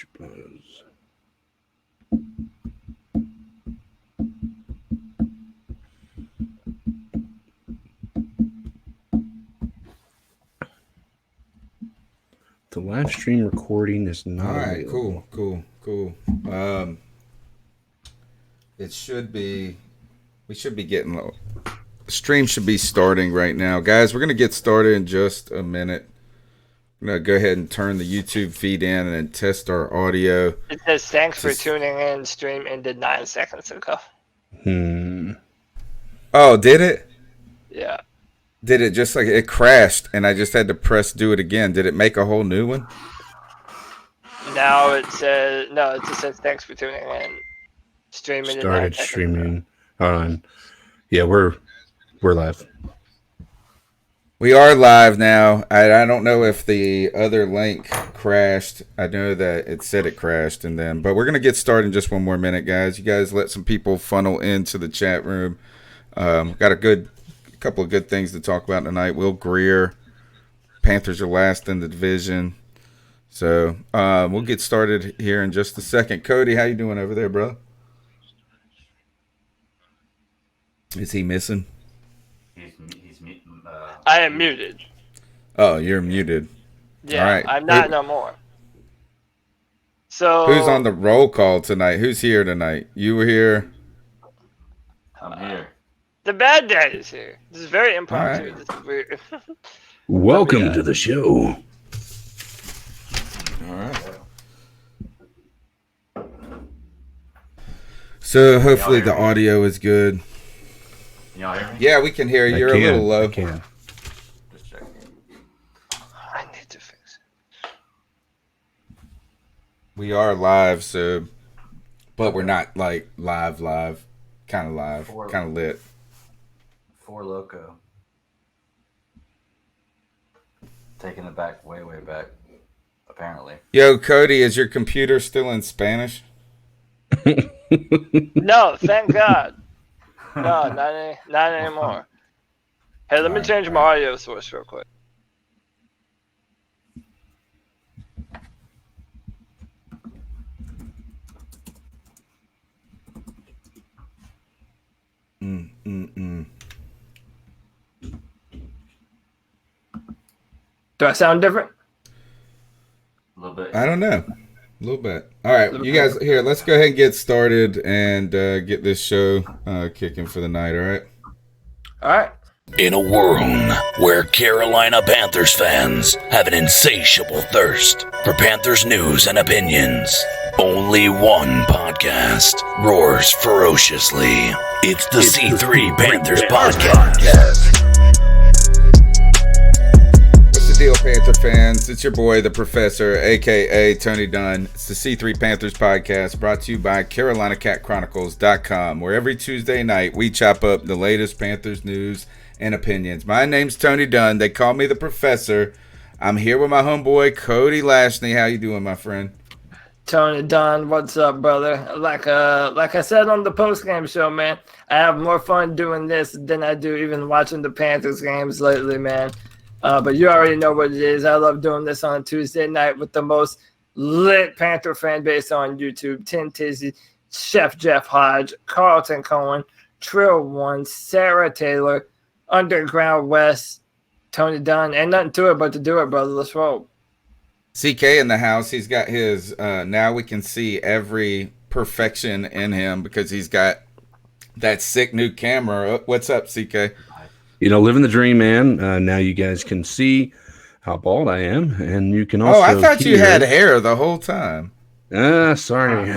suppose. The live stream recording is not all right, available. cool. It should be. We should be getting low. The stream should be starting right now, guys. We're gonna get started in just a minute. I'm gonna go ahead and turn the YouTube feed in and then test our audio. It says thanks for tuning in. Stream ended 9 seconds ago. Oh, did it? Yeah. Did it just like it crashed and I just had to press do it again? Did it make a whole new one? Now it says no. It just says thanks for tuning in. Stream ended 9 Started seconds streaming. ago. Hold on. Yeah, we're live. We are live now. I don't know if the other link crashed. I know that it said it crashed, and then, but we're gonna get started in just one more minute, guys. You guys let some people funnel into the chat room. Got a couple of good things to talk about tonight. Will Grier, Panthers are last in the division, so we'll get started here in just a second. Cody, how you doing over there, bro? Is he missing? He's I am muted. Oh, you're muted. Yeah, All right. I'm not no more. So Who's on the roll call tonight? Who's here tonight? You were here. I'm here. The bad dad is here. This is very impromptu. All right. This is weird. Welcome to the show. All right. So hopefully the audio is good. Can y'all hear me? Yeah, we can hear you. You're a little low. I can. Just checking. I need to fix it. We are live, so, but we're not like live. Kind of live, kind of lit. Four Loco. Taking it back, way back. Apparently. Yo, Cody, is your computer still in Spanish? No, thank God. No, not anymore. Hey, let me change my audio source real quick. Do I sound different? A little bit. I don't know. A little bit. All right, you guys, here, let's go ahead and get started and get this show kicking for the night, all right? All right. In a world where Carolina Panthers fans have an insatiable thirst for Panthers news and opinions, only one podcast roars ferociously. It's the C3 Panthers Podcast. What's the deal, Panther fans? It's your boy, the Professor, a.k.a. Tony Dunn. It's the C3 Panthers Podcast, brought to you by CarolinaCatChronicles.com, where every Tuesday night we chop up the latest Panthers news and opinions. My name's Tony Dunn. They call me the Professor. I'm here with my homeboy, Cody Lashney. How you doing, my friend? Tony Dunn, what's up, brother? Like I said on the post-game show, man, I have more fun doing this than I do even watching the Panthers games lately, man. But you already know what it is. I love doing this on a Tuesday night with the most lit Panther fan base on YouTube. Tim Tizzy, Chef Jeff Hodge, Carlton Cohen, Trill One, Sarah Taylor, Underground West, Tony Dunn. Ain't nothing to it but to do it, brother. Let's roll. CK in the house. He's got his, now we can see every perfection in him because he's got that sick new camera. What's up, CK? You know, living the dream, man. Now you guys can see how bald I am, and you can also. Oh, I thought you hear... had hair the whole time. Sorry.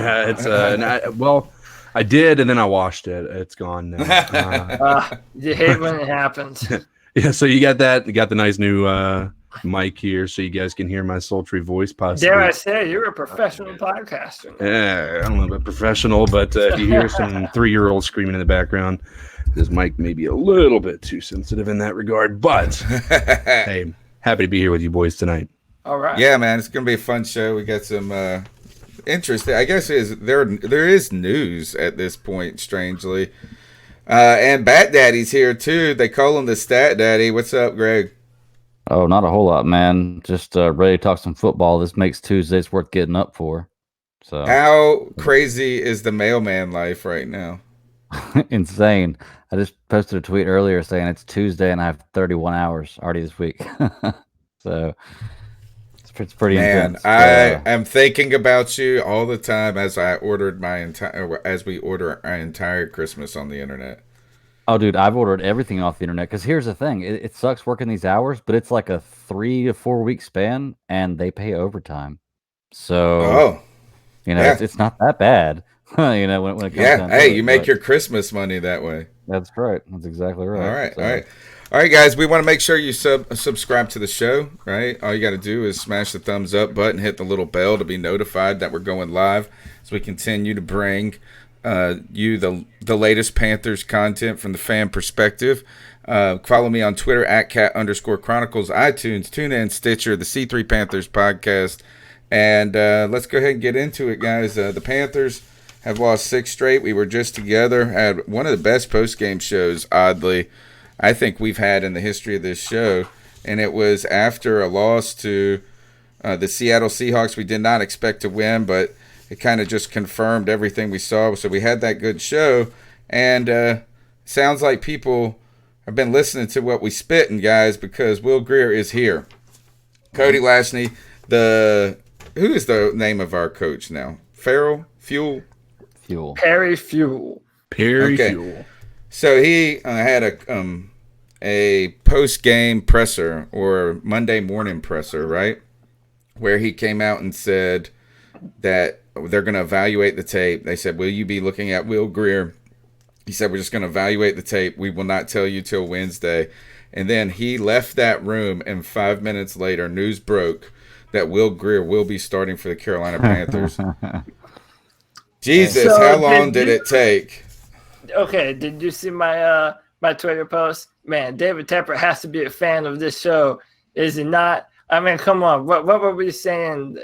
Well, I did, and then I washed it. It's gone now. You hate when it happens. Yeah, so you got that. You got the nice new mic here, so you guys can hear my sultry voice. Possibly. Dare I say, you're a professional podcaster. Yeah, I don't know about professional, but if you hear some 3-year-old screaming in the background, this mic may be a little bit too sensitive in that regard. But hey, happy to be here with you boys tonight. All right. Yeah, man, it's gonna be a fun show. We got some interesting. I guess there is news at this point, strangely. And Bat Daddy's here too. They call him the Stat Daddy. What's up, Greg? Oh, not a whole lot, man. Just ready to talk some football. This makes Tuesdays worth getting up for. So How crazy is the mailman life right now? insane. I just posted a tweet earlier saying it's Tuesday and I have 31 hours already this week. So it's pretty Man, intense. I am thinking about you all the time as I ordered my entire as we order our entire Christmas on the internet. Oh, dude, I've ordered everything off the internet because here's the thing. It sucks working these hours, but it's like a 3 to 4 week span and they pay overtime. So, Oh, yeah, it's not that bad, when it comes yeah. down Hey, to you it. make But your Christmas money that way. that's right. That's exactly All right. right, all So, right. All right, guys, we want to make sure you subscribe to the show, right? All you got to do is smash the thumbs up button, hit the little bell to be notified that we're going live as we continue to bring you the latest Panthers content from the fan perspective. Follow me on Twitter at @cat_chronicles, iTunes, TuneIn, Stitcher, the C3 Panthers podcast. And let's go ahead and get into it, guys. The Panthers have lost 6 straight. We were just together, had one of the best post-game shows, oddly, I think we've had in the history of this show, and it was after a loss to the Seattle Seahawks. We did not expect to win, but it kind of just confirmed everything we saw. So we had that good show, and sounds like people have been listening to what we spitting, guys, because Will Grier is here. Cody Lashney, who is the name of our coach now? Farrell? Fuel? Perry Fuel. Perry Okay. Fuel. So he had a post-game presser or Monday morning presser, right? Where he came out and said that they're going to evaluate the tape. They said, will you be looking at Will Grier? He said, we're just going to evaluate the tape. We will not tell you till Wednesday. And then he left that room, and 5 minutes later, news broke that Will Grier will be starting for the Carolina Panthers. Jesus, So how long did it take? Okay, did you see my my Twitter post? Man, David Tepper has to be a fan of this show, is he not? I mean, come on, what were we saying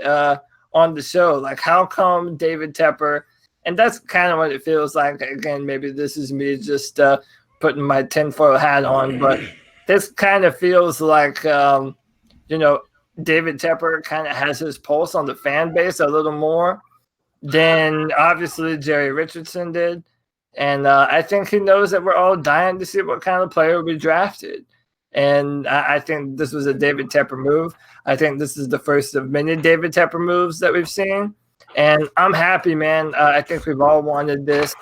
on the show? Like, how come David Tepper? And that's kind of what it feels like. Again, maybe this is me just putting my tinfoil hat on, but this kind of feels like David Tepper kind of has his pulse on the fan base a little more than obviously Jerry Richardson did. And I think he knows that we're all dying to see what kind of player will be drafted. And I think this was a David Tepper move. I think this is the first of many David Tepper moves that we've seen. And I'm happy, man. I think we've all wanted this.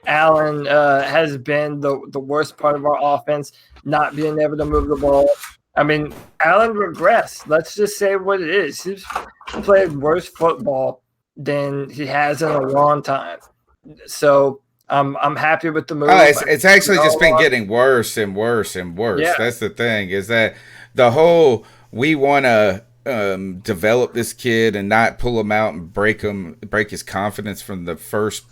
Allen has been the worst part of our offense, not being able to move the ball. I mean, Allen regressed. Let's just say what it is. He's played worse football than he has in a long time. So I'm happy with the move. Oh, it's actually just been getting worse and worse and worse. Yeah. That's the thing, is that the whole we want to develop this kid and not pull him out and break his confidence from the first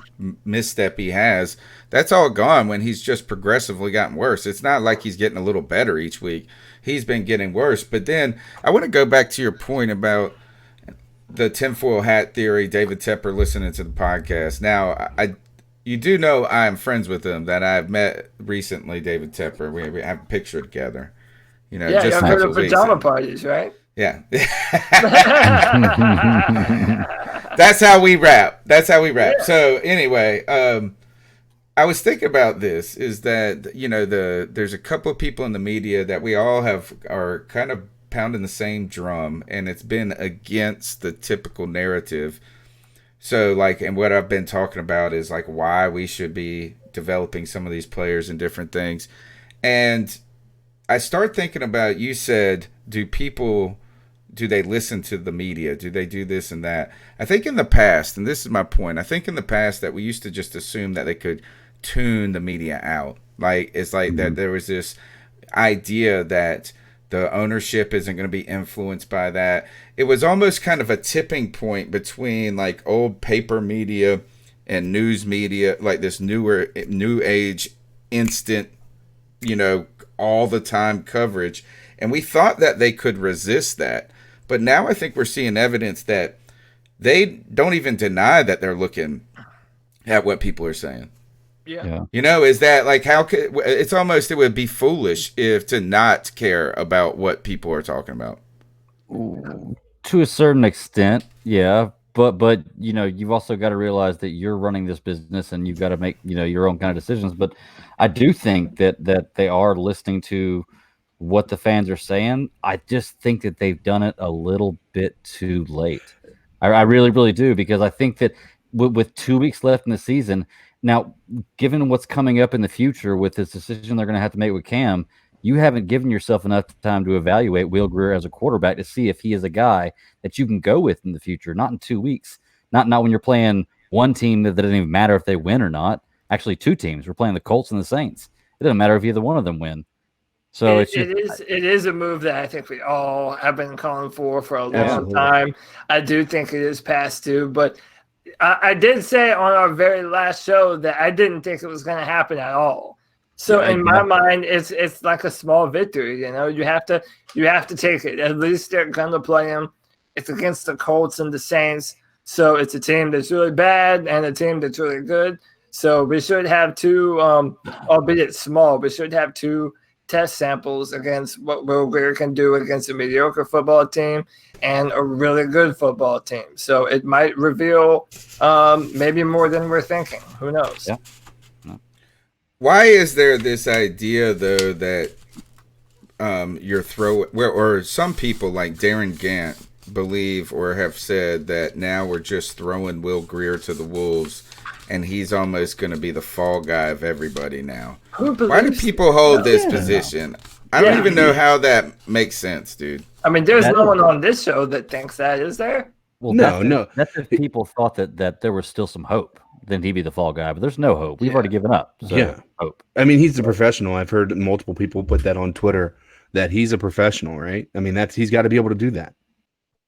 misstep he has. That's all gone when he's just progressively gotten worse. It's not like he's getting a little better each week. He's been getting worse. But then I want to go back to your point about the tinfoil hat theory, David Tepper listening to the podcast. Now, you do know I am friends with him, that I've met recently, David Tepper. We have a picture together. Yeah, just y'all go to pajama parties, right? Yeah. That's how we rap. Yeah. So anyway, I was thinking about this, is that, there's a couple of people in the media that we all are kind of pounding the same drum, and it's been against the typical narrative. So, and what I've been talking about is, why we should be developing some of these players and different things. And I start thinking about, you said, do they listen to the media? Do they do this and that? I think in the past, and this is my point, I think in the past that we used to just assume that they could tune the media out. That there was this idea that the ownership isn't going to be influenced by that. It was almost kind of a tipping point between old paper media and news media, this new age instant, all the time coverage. And we thought that they could resist that. But now I think we're seeing evidence that they don't even deny that they're looking at what people are saying. Yeah. You know, is that like how could it's almost it would be foolish if to not care about what people are talking about. To a certain extent, yeah. But you've also got to realize that you're running this business and you've got to make your own kind of decisions. But I do think that they are listening to what the fans are saying. I just think that they've done it a little bit too late. I really, really do, because I think that with 2 weeks left in the season, now, given what's coming up in the future with this decision they're going to have to make with Cam, you haven't given yourself enough time to evaluate Will Grier as a quarterback to see if he is a guy that you can go with in the future, not in 2 weeks, not when you're playing one team that doesn't even matter if they win or not. Actually, two teams. We're playing the Colts and the Saints. It doesn't matter if either one of them win. So it is a move that I think we all have been calling for a long time. I do think it is past due, but I did say on our very last show that I didn't think it was going to happen at all. So in my mind, it's like a small victory. You have to take it. At least they're going to play him. It's against the Colts and the Saints, so it's a team that's really bad and a team that's really good. So we should have two, albeit small, we should have two test samples against what Will Grier can do against a mediocre football team and a really good football team. So it might reveal maybe more than we're thinking. Who knows? Yeah. Why is there this idea though that or some people like Darren Gant believe or have said that now we're just throwing Will Grier to the wolves and he's almost going to be the fall guy of everybody now? Why do people hold this position? I don't even know how that makes sense, dude. I mean, there's no one on this show that thinks that, is there? Well, no. That's if people thought that there was still some hope, then he'd be the fall guy. But there's no hope. We've already given up. So hope. I mean, he's a professional. I've heard multiple people put that on Twitter that he's a professional, right? I mean, he's got to be able to do that.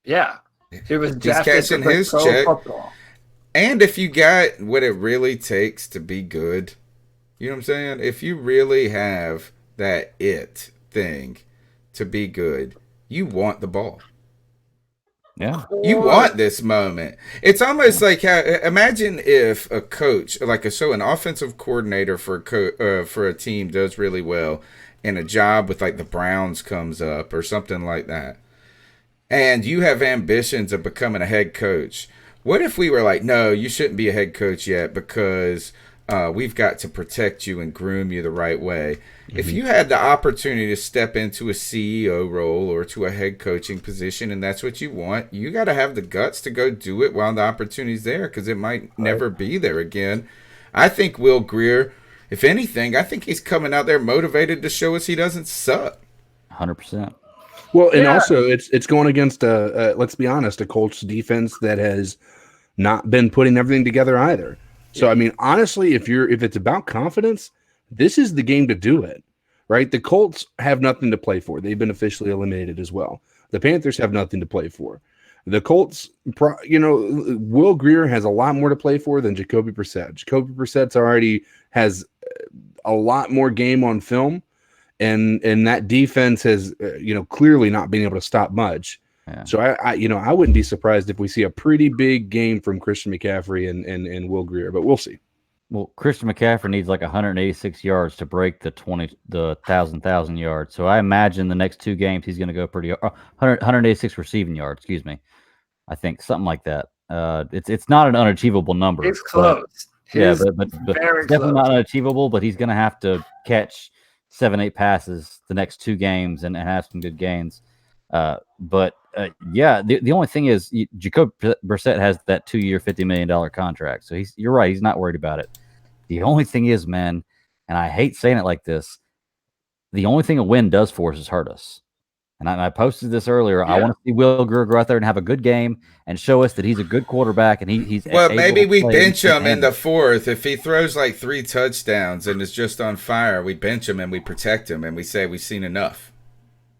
Yeah. He's catching his check. Football. And if you got what it really takes to be good, you know what I'm saying? If you really have that it thing to be good, you want the ball. Yeah. You want this moment. It's almost like imagine if a coach, like an offensive coordinator for a team does really well and a job with like the Browns comes up or something like that. And you have ambitions of becoming a head coach. What if we were like, no, you shouldn't be a head coach yet because we've got to protect you and groom you the right way. Mm-hmm. If you had the opportunity to step into a CEO role or to a head coaching position and that's what you want, you got to have the guts to go do it while the opportunity's there because it might never be there again. I think Will Grier, if anything, I think he's coming out there motivated to show us he doesn't suck. 100%. Well, and also it's going against let's be honest, a Colts defense that has not been putting everything together either. So, I mean, honestly, if it's about confidence, this is the game to do it, right? The Colts have nothing to play for. They've been officially eliminated as well. The Panthers have nothing to play for. The Colts, Will Grier has a lot more to play for than Jacoby Brissett. Jacoby Brissett's already has a lot more game on film, and that defense has, clearly not been able to stop much. Yeah. So I wouldn't be surprised if we see a pretty big game from Christian McCaffrey and Will Grier, but we'll see. Well, Christian McCaffrey needs like 186 yards to break the 1,000 yards. So I imagine the next two games he's going to go 186 receiving yards. Excuse me, I think something like that. It's not an unachievable number. It's close. But definitely not unachievable. But he's going to have to catch 7-8 passes the next two games and have some good gains. The only thing is Jacob Brissett has that 2-year, $50 million contract. So you're right. He's not worried about it. The only thing is, man, and I hate saying it like this, the only thing a win does for us is hurt us. And I posted this earlier. Yeah. I want to see Will Grier go out there and have a good game and show us that he's a good quarterback. And he's maybe we bench him in the fourth. If he throws like 3 touchdowns and is just on fire, we bench him and we protect him and we say we've seen enough.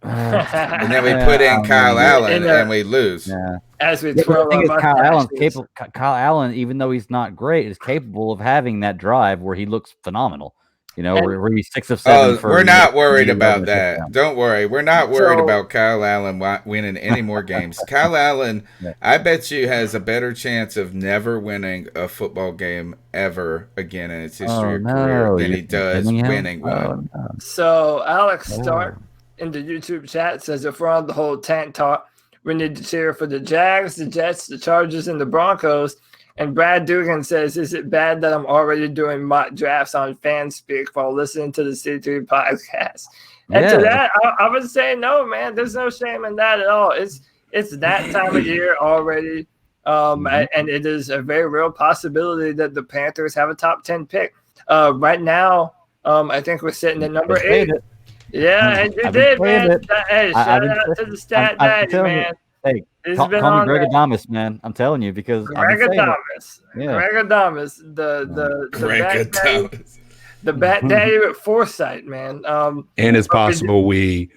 And then we put in Kyle Allen and we lose. Yeah. As we twirl Kyle Allen, even though he's not great, is capable of having that drive where he looks phenomenal. We're 6 of 7. We're not worried about that. touchdown. Don't worry. We're not worried about Kyle Allen winning any more games. Kyle Allen, I bet you, has a better chance of never winning a football game ever again in his history of career than he does winning one. No. So Alex Stark in the YouTube chat says, if we're on the whole tank talk, we need to cheer for the Jags, the Jets, the Chargers, and the Broncos. And Brad Dugan says, is it bad that I'm already doing mock drafts on FanSpeak while listening to the C3 podcast? And to that, I would say no, man. There's no shame in that at all. It's that time of year already. And it is a very real possibility that the Panthers have a top 10 pick. Right now, I think we're sitting at number 8. Yeah, and you did, man. Hey, shout out to the stat daddy, man. Hey, call me Greg Adamus, man. I'm telling you, because Greg Adamus. Greg Adamus, the bat daddy with foresight, man. And it's possible we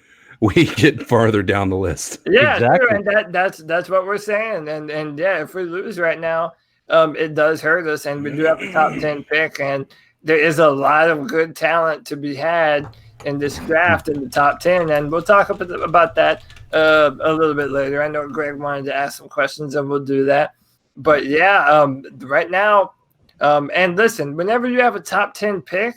get farther down the list. Yeah, exactly. True. And that's what we're saying. And yeah, if we lose right now, it does hurt us, and we do have a top 10 pick, and there is a lot of good talent to be had in this draft in the top 10, and we'll talk about that a little bit later. I know Greg wanted to ask some questions, and we'll do that. But yeah, right now, and listen, whenever you have a top 10 pick,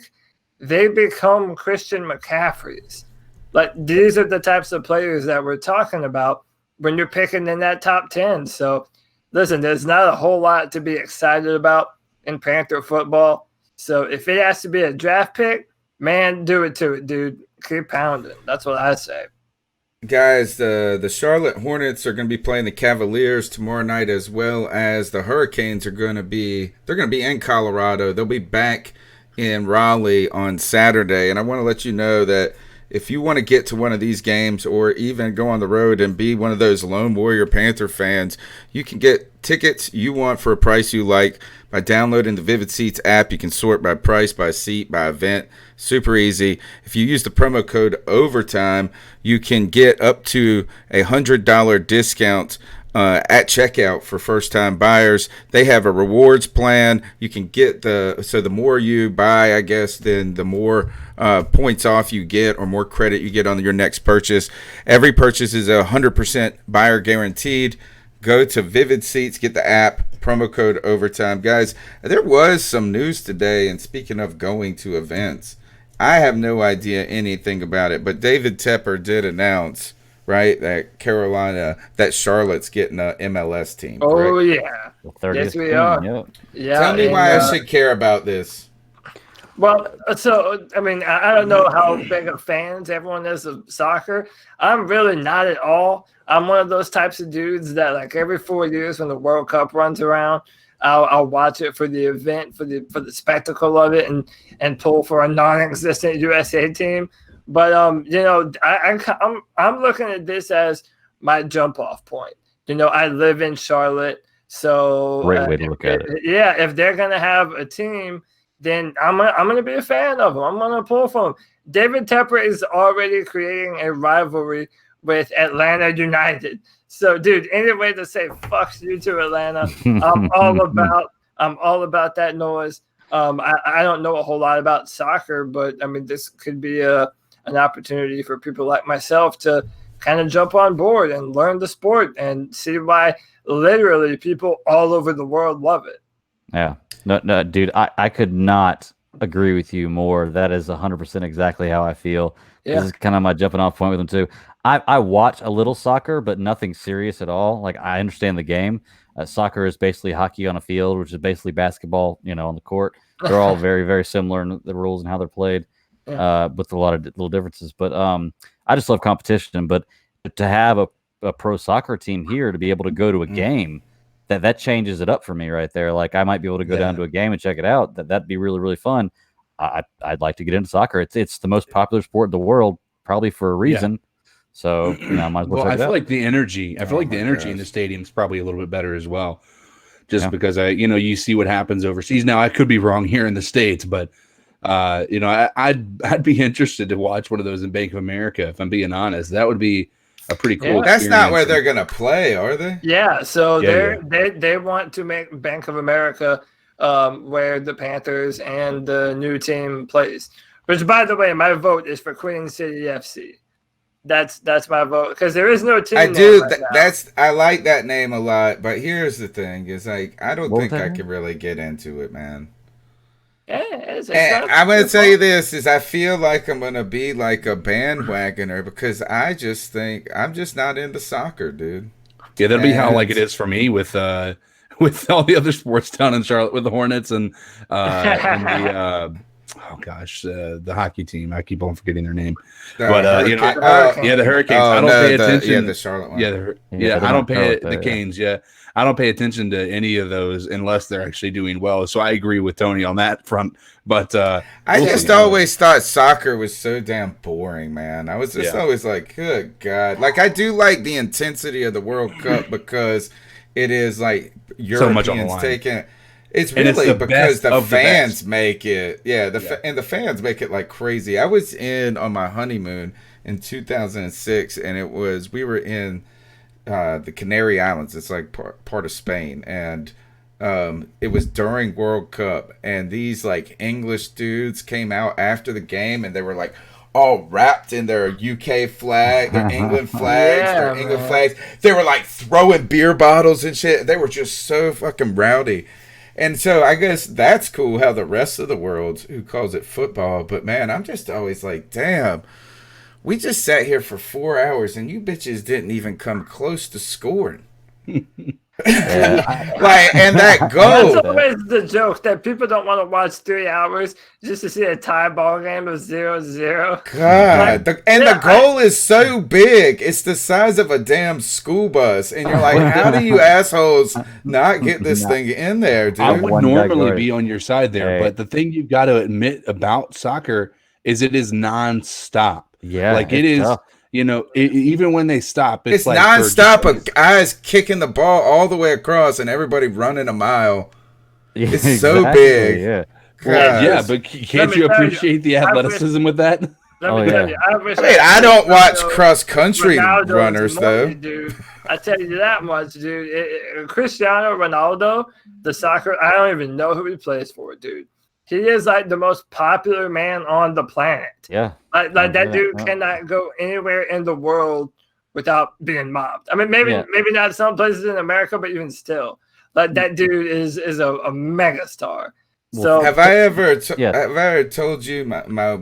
they become Christian McCaffreys. Like, these are the types of players that we're talking about when you're picking in that top 10. So listen, there's not a whole lot to be excited about in Panther football. So if it has to be a draft pick, man, do it to it, dude. Keep pounding. That's what I say. Guys, the Charlotte Hornets are going to be playing the Cavaliers tomorrow night, as well as the Hurricanes are going to be in Colorado. They'll be back in Raleigh on Saturday. And I want to let you know that if you want to get to one of these games, or even go on the road and be one of those Lone Warrior Panther fans, you can get tickets you want for a price you like by downloading the Vivid Seats app. You can sort by price, by seat, by event. Super easy. If you use the promo code OVERTIME, you can get up to $100 discount at checkout for first-time buyers. They have a rewards plan. You can get the more you buy, I guess, then the more points off you get, or more credit you get on your next purchase. Every purchase is 100% buyer guaranteed. Go to Vivid Seats, get the app, promo code OVERTIME. Guys, there was some news today, and speaking of going to events, I have no idea anything about it, but David Tepper did announce, right, that Charlotte's getting a MLS team. Oh, correct? Yeah. Yes, we are. Yep. Yeah. Tell me why I should care about this. Well, so, I mean, I don't know how big of fans everyone is of soccer. I'm really not at all. I'm one of those types of dudes that, like, every 4 years when the World Cup runs around, I'll watch it for the event, for the spectacle of it, and pull for a non-existent USA team. But I'm looking at this as my jump-off point. I live in Charlotte, so great way to look at it. Yeah, if they're gonna have a team, then I'm gonna be a fan of them. I'm gonna pull for them. David Tepper is already creating a rivalry with Atlanta United. So, dude, any way to say fuck you to Atlanta, I'm all about that noise. I don't know a whole lot about soccer, but I mean, this could be an opportunity for people like myself to kind of jump on board and learn the sport and see why literally people all over the world love it. Yeah. No, dude, I could not agree with you more. That is 100% exactly how I feel. Yeah. This is kind of my jumping off point with them too. I watch a little soccer, but nothing serious at all. Like, I understand the game. Soccer is basically hockey on a field, which is basically basketball, on the court. They're all very, very similar in the rules and how they're played, with a lot of little differences. But I just love competition. But to have a pro soccer team here, to be able to go to a game, that changes it up for me right there. Like, I might be able to go down to a game and check it out. That'd be really, really fun. I'd like to get into soccer. It's the most popular sport in the world, probably for a reason. Yeah. So, I might as well check it out. I feel like the energy in the stadium is probably a little bit better as well. Just because you see what happens overseas. Now, I could be wrong here in the States, but I'd be interested to watch one of those in Bank of America, if I'm being honest. That would be a pretty cool experience. That's not where they're gonna play, are they? Yeah, so they want to make Bank of America where the Panthers and the new team plays. Which, by the way, my vote is for Queen City FC. That's my vote because there is no team. I do. Right I like that name a lot, but here's the thing: is like I don't think I can really get into it, man. Yeah, I'm gonna tell you this: is I feel like I'm gonna be like a bandwagoner because I just think I'm just not into soccer, dude. Yeah, that'll be how like it is for me with all the other sports down in Charlotte with the Hornets and the the hockey team. I keep on forgetting their name. The the Hurricanes. I don't pay attention. The Charlotte one. I don't pay the Canes. Yeah, I don't pay attention to any of those unless they're actually doing well. So I agree with Tony on that front. But I just always thought soccer was so damn boring, man. I was just always like, good God. Like I do like the intensity of the World Cup because it is like Europeans taking. It's really because the fans make it. Yeah, and the fans make it like crazy. I was on my honeymoon in 2006, and we were in the Canary Islands. It's like part of Spain, and it was during World Cup, and these like English dudes came out after the game, and they were like all wrapped in their UK flag, their England flags, flags. They were like throwing beer bottles and shit. They were just so fucking rowdy. And so I guess that's cool how the rest of the world who calls it football. But, man, I'm just always like, damn, we just sat here for 4 hours and you bitches didn't even come close to scoring. And that goal. That's always the joke that people don't want to watch 3 hours just to see a tie ball game of 0-0. God, the goal is so big; it's the size of a damn school bus, and you're like, how do you assholes not get this thing in there, dude? I would normally be on your side there, but the thing you've got to admit about soccer is it is nonstop. Yeah, like it is. Tough. You know, even when they stop, it's like nonstop of guys kicking the ball all the way across and everybody running a mile. It's so big. Yeah. But can't you appreciate the athleticism with that? I don't watch cross country runners though. Dude. I tell you that much, dude. Cristiano Ronaldo, the soccer, I don't even know who he plays for, dude. He is like the most popular man on the planet. Yeah. Like that dude cannot go anywhere in the world without being mobbed. I mean, maybe not some places in America, but even still, like that dude is a mega star. So have I ever told you my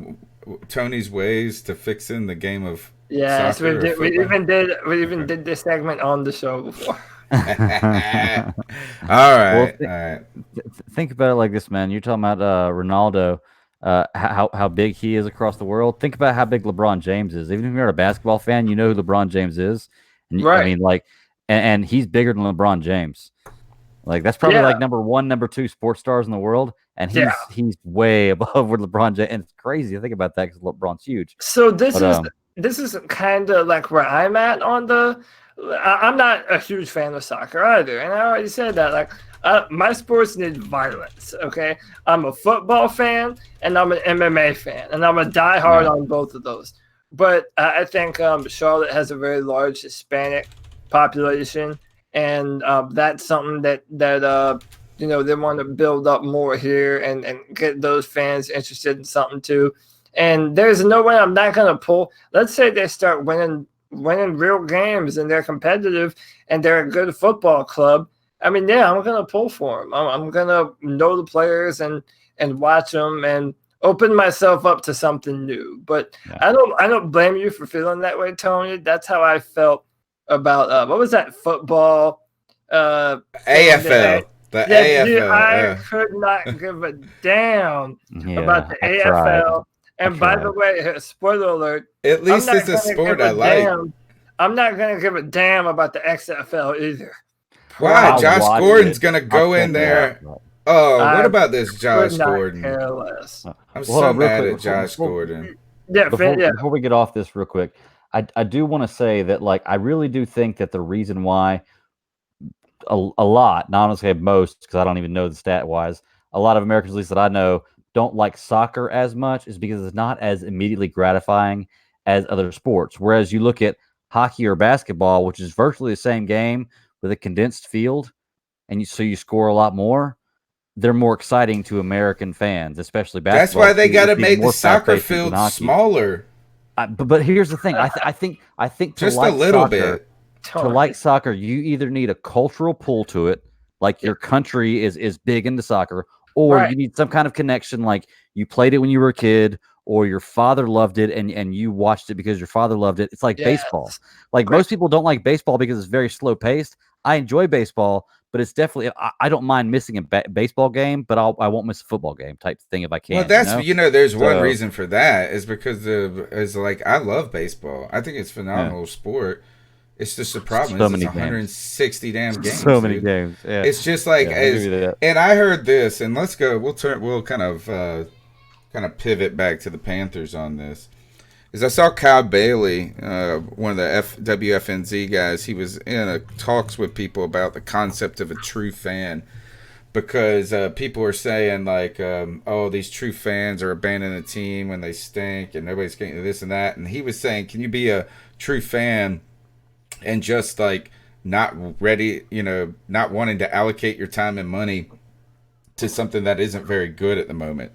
Tony's ways to fixing the game of soccer? We even did this segment on the show before. All right. Think about it like this, man. You're talking about Ronaldo, how big he is across the world. Think about how big LeBron James is. Even if you're a basketball fan, you know who LeBron James is. And, right. I mean, like, and he's bigger than LeBron James. Like that's probably like number 1, number 2 sports stars in the world, and he's way above where LeBron James. And it's crazy to think about that because LeBron's huge. So this is kind of like where I'm at on the. I'm not a huge fan of soccer either, and I already said that. Like, my sports need violence. Okay, I'm a football fan and I'm an MMA fan, and I'm a diehard on both of those. But I think Charlotte has a very large Hispanic population, and that's something that they want to build up more here and get those fans interested in something too. And there's no way I'm not gonna pull. Let's say they start winning real games and they're competitive and they're a good football club. I mean, I'm going to pull for them. I'm going to know the players and watch them and open myself up to something new. But I don't blame you for feeling that way, Tony. That's how I felt about what was that football? AFL. AFL. Dude, I could not give a damn about the AFL. And by the way, spoiler alert. At least it's a sport I like. I'm not going to give a damn about the XFL either. Wow, Josh Gordon's going to go in there. Oh, what about this Josh Gordon? I'm so mad at Josh Gordon. Before we get off this real quick, I do want to say that, like, I really do think that the reason why a lot, not honestly most, because I don't even know the stat-wise, a lot of Americans, at least that I know, don't like soccer as much is because it's not as immediately gratifying as other sports. Whereas you look at hockey or basketball, which is virtually the same game with a condensed field, and so you score a lot more. they're more exciting to American fans, especially basketball. That's why they got to It's make the more soccer fast-paced than field hockey. smaller. But here's the thing. I think to Just like a little soccer, bit. to like soccer, you either need a cultural pull to it, like your country is big into soccer, or Right. you need some kind of connection, like you played it when you were a kid, or your father loved it and you watched it because your father loved it. It's like baseball. Like most people don't like baseball because it's very slow paced. I enjoy baseball, but it's definitely I don't mind missing a baseball game, but I won't miss a football game type thing if I can. Well, that's there's one So- reason for that is because is like I love baseball. I think it's a phenomenal sport. It's just the problem So is many it's games. 160 damn games. So many dude. games. Yeah. It's just like Yeah, I give you that. and I heard this, and let's go. We'll kind of pivot back to the Panthers on this. Is I saw Kyle Bailey, one of the WFNZ guys. He was in talks with people about the concept of a true fan, because people are saying like, oh, these true fans are abandoning the team when they stink, and nobody's getting this and that. And he was saying, can you be a true fan and just like not ready, not wanting to allocate your time and money to something that isn't very good at the moment,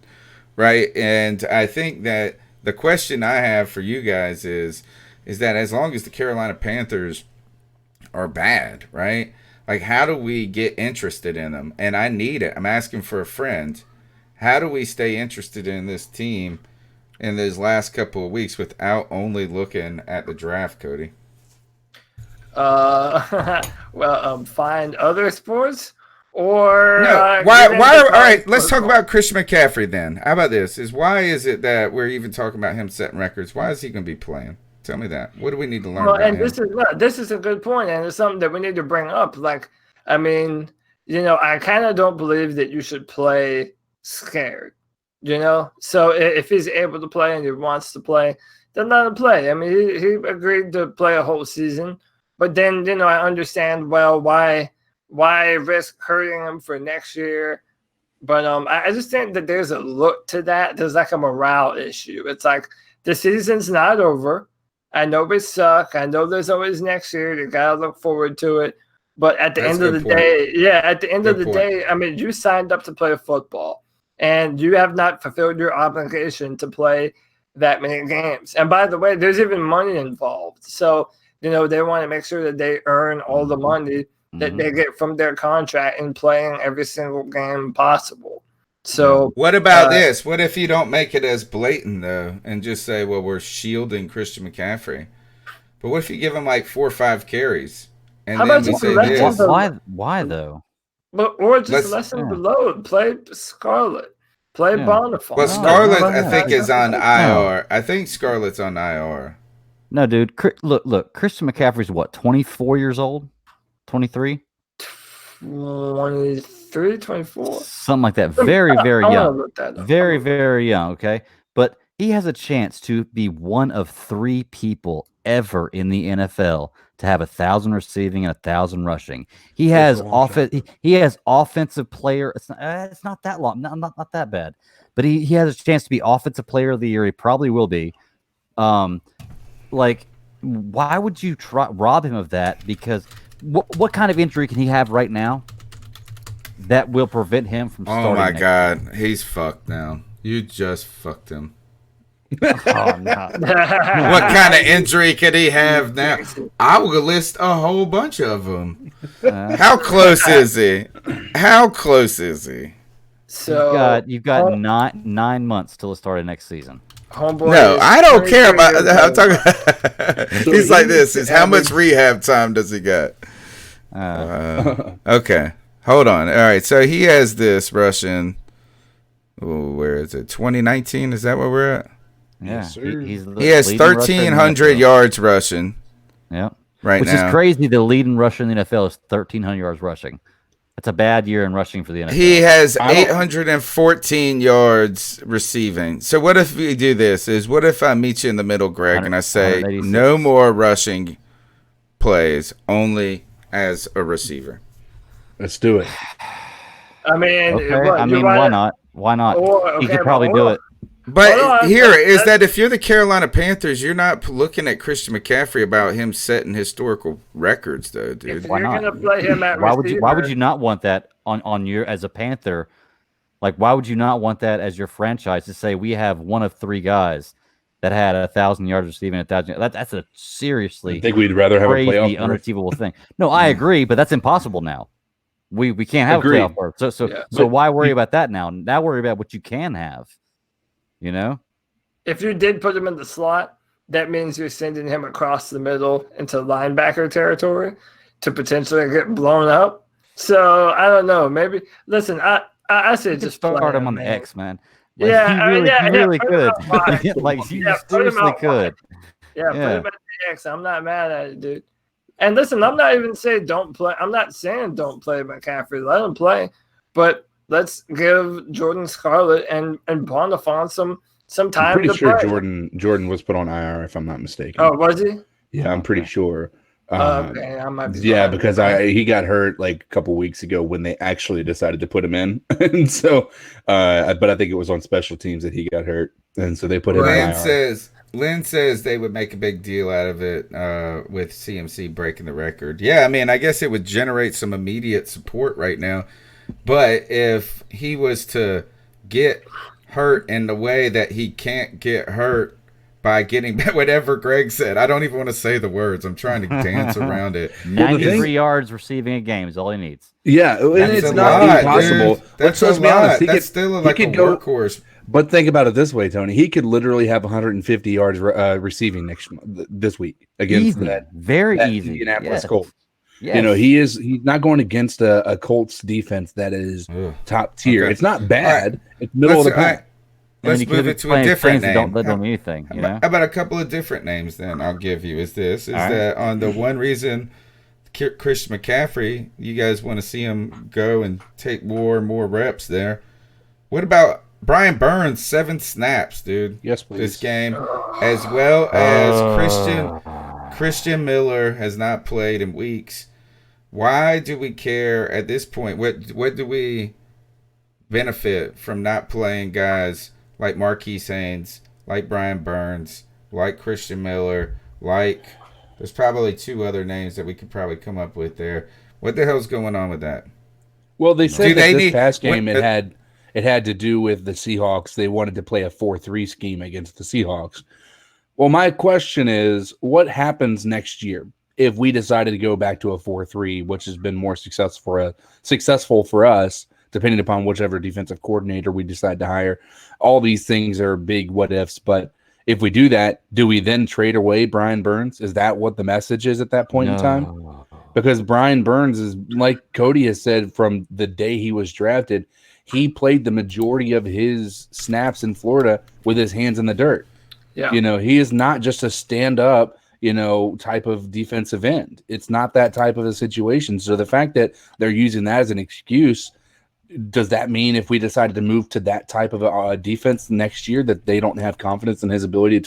right? And I think that the question I have for you guys is that as long as the Carolina Panthers are bad, right? Like, how do we get interested in them? And I need it. I'm asking for a friend. How do we stay interested in this team in those last couple of weeks without only looking at the draft, Cody? Find other sports or no. Why? All right, let's talk about Christian McCaffrey then. How about this? Why is it that we're even talking about him setting records? Why is he going to be playing? Tell me that. What do we need to learn about him? This is a good point, and it's something that we need to bring up. Like, I mean, I kind of don't believe that you should play scared. So if he's able to play and he wants to play, then let him play. I mean, he agreed to play a whole season. But then, I understand, well, why risk hurting him for next year? But I just think that there's a look to that. There's like a morale issue. It's like the season's not over. I know we suck. I know there's always next year. You got to look forward to it. But at the end of the day, I mean, you signed up to play football, and you have not fulfilled your obligation to play that many games. And by the way, there's even money involved. So, they want to make sure that they earn all the money that they get from their contract in playing every single game possible. So what about this? What if you don't make it as blatant though, and just say, well, we're shielding Christian McCaffrey? But what if you give him like 4 or 5 carries, and then we say this? Why though? Or just lessen the load. Play Scarlett. Play Bonifant. Well, Scarlett, I think, is on IR. I think Scarlett's on IR. No, dude. Look. Christian McCaffrey's what? 24 years old? 23? 23, 24. Something like that. Very, very young. Very, very very young. Okay, but he has a chance to be one of 3 people ever in the NFL to have 1,000 receiving and 1,000 rushing. He has He has offensive player. It's not that long. Not that bad. But he has a chance to be offensive player of the year. He probably will be. Like, why would you rob him of that? Because what kind of injury can he have right now that will prevent him from starting? Oh my God, he's fucked now. You just fucked him. Oh, no. What kind of injury could he have now? I will list a whole bunch of them. How close is he? How close is he? So you've got 9 months till the start of next season. Homeboy, no, I don't care about. I'm talking. He's like this. Is how much rehab time does he got? Okay, hold on. All right, so he has this rushing. Where is it? 2019. Is that where we're at? Yeah, he has 1,300 yards rushing. Yeah, right which now. Is crazy. The leading rusher in the NFL is 1,300 yards rushing. That's a bad year in rushing for the NFL. He has 814 yards receiving. So what if we do this? What if I meet you in the middle, Greg, and I say no more rushing plays, only as a receiver? Let's do it. I mean, why not? Why not? He could probably do it. But that if you're the Carolina Panthers, you're not looking at Christian McCaffrey about him setting historical records, though, dude. Why not? Play him at why would you not want that on your as a Panther Like, why would you not want that as your franchise to say we have one of 3 guys that had 1,000 yards receiving, 1,000? That's a seriously I think we'd rather have a crazy, playoff berth. unachievable thing. No, I agree, but that's impossible now. We can't have Agreed. a playoff berth. So Yeah. why worry about that now? Now worry about what you can have. You know? If you did put him in the slot, that means you're sending him across the middle into linebacker territory to potentially get blown up. So I don't know. Maybe listen. I say just start play him on the man. X, man. Like, Yeah, you really put him could. out wide. Like, you Put him seriously out could. wide. Yeah, put him at the X. I'm not mad at it, dude. And listen, I'm not even saying don't play. I'm not saying don't play McCaffrey. Let him play, but let's give Jordan Scarlett and Bonifant some time. I'm pretty to sure play. Jordan was put on IR, if I'm not mistaken. Oh, was he? Yeah, I'm pretty sure. Okay, I might be. Yeah, wrong. because he got hurt like a couple weeks ago when they actually decided to put him in, and so, but I think it was on special teams that he got hurt, and so they put him in IR. Lynn says they would make a big deal out of it with CMC breaking the record. Yeah, I mean, I guess it would generate some immediate support right now, but if he was to get hurt in the way that he can't get hurt by getting whatever Greg said. I don't even want to say the words. I'm trying to dance around it. 93 yards receiving a game is all he needs. Yeah, and it's not impossible. Let's be honest. That's still like a workhorse. But think about it this way, Tony. He could literally have 150 yards receiving this week against that very easy Indianapolis Colts. Yes. You know, he's not going against a Colts defense that is top tier. Okay. It's not bad. Right. It's middle of the pack. Let's move it to a different name. Don't let them anything. You know? How about a couple of different names then? I'll give you. That on the one reason Christian McCaffrey, you guys want to see him go and take more and more reps there. What about Brian Burns? 7 snaps, dude. Yes, please. This game, as well as Christian Miller has not played in weeks. Why do we care at this point? What do we benefit from not playing guys like Marquise Haynes, like Brian Burns, like Christian Miller, like there's probably 2 other names that we could probably come up with there. What the hell's going on with that? Well, they said this past game it had to do with the Seahawks. They wanted to play a 4-3 scheme against the Seahawks. Well, my question is, what happens next year if we decided to go back to a 4-3, which has been more successful for us, depending upon whichever defensive coordinator we decide to hire? All these things are big what ifs, but if we do that, do we then trade away Brian Burns? Is that what the message is at that point in time? Because Brian Burns is, like Cody has said from the day he was drafted, he played the majority of his snaps in Florida with his hands in the dirt. Yeah. You know, he is not just a stand-up, type of defensive end. It's not that type of a situation. So the fact that they're using that as an excuse, does that mean if we decided to move to that type of a defense next year that they don't have confidence in his ability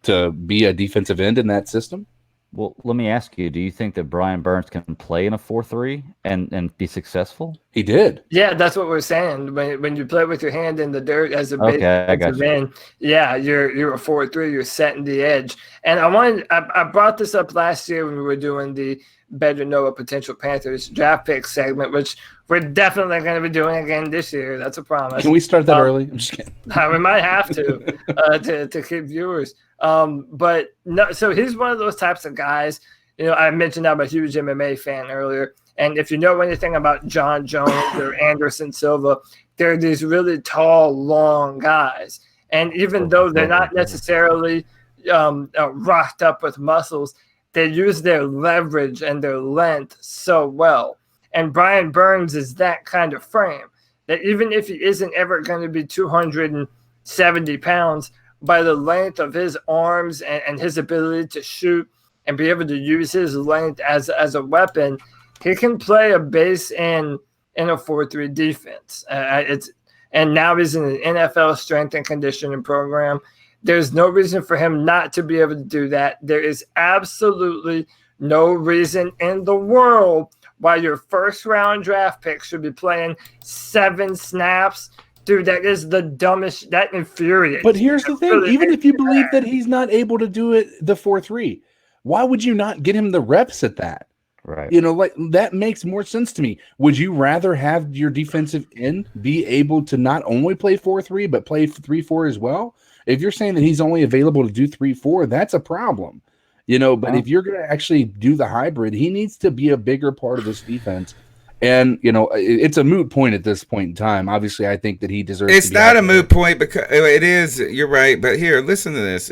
to be a defensive end in that system? Well, let me ask you, do you think that Brian Burns can play in a 4-3 and be successful? He did. Yeah, that's what we're saying. When you play with your hand in the dirt as a big defensive end, you're a 4-3, you're setting the edge. And I brought this up last year when we were doing the Better Know a Potential Panthers draft pick segment, which we're definitely going to be doing again this year. That's a promise. Can we start that early? I'm just kidding. We might have to keep viewers. But no, so he's one of those types of guys. I mentioned I'm a huge MMA fan earlier, and if you know anything about John Jones or Anderson Silva, they're these really tall, long guys. And even though they're not necessarily rocked up with muscles, they use their leverage and their length so well. And Brian Burns is that kind of frame that even if he isn't ever going to be 270 pounds, by the length of his arms and his ability to shoot and be able to use his length as a weapon, he can play a base in a 4-3 defense. And now he's in an NFL strength and conditioning program. There's no reason for him not to be able to do that. There is absolutely no reason in the world why your first-round draft pick should be playing 7 snaps. Dude, that is the dumbest. That infuriates. But here's the thing. Even if you believe that he's not able to do it, the 4-3, why would you not get him the reps at that? Right. Like that makes more sense to me. Would you rather have your defensive end be able to not only play 4-3 but play 3-4 as well? If you're saying that he's only available to do 3-4, that's a problem. But if you're going to actually do the hybrid, he needs to be a bigger part of this defense. And, it's a moot point at this point in time. Obviously, I think that he deserves It's to be not a moot point because it is. You're right. But here, listen to this.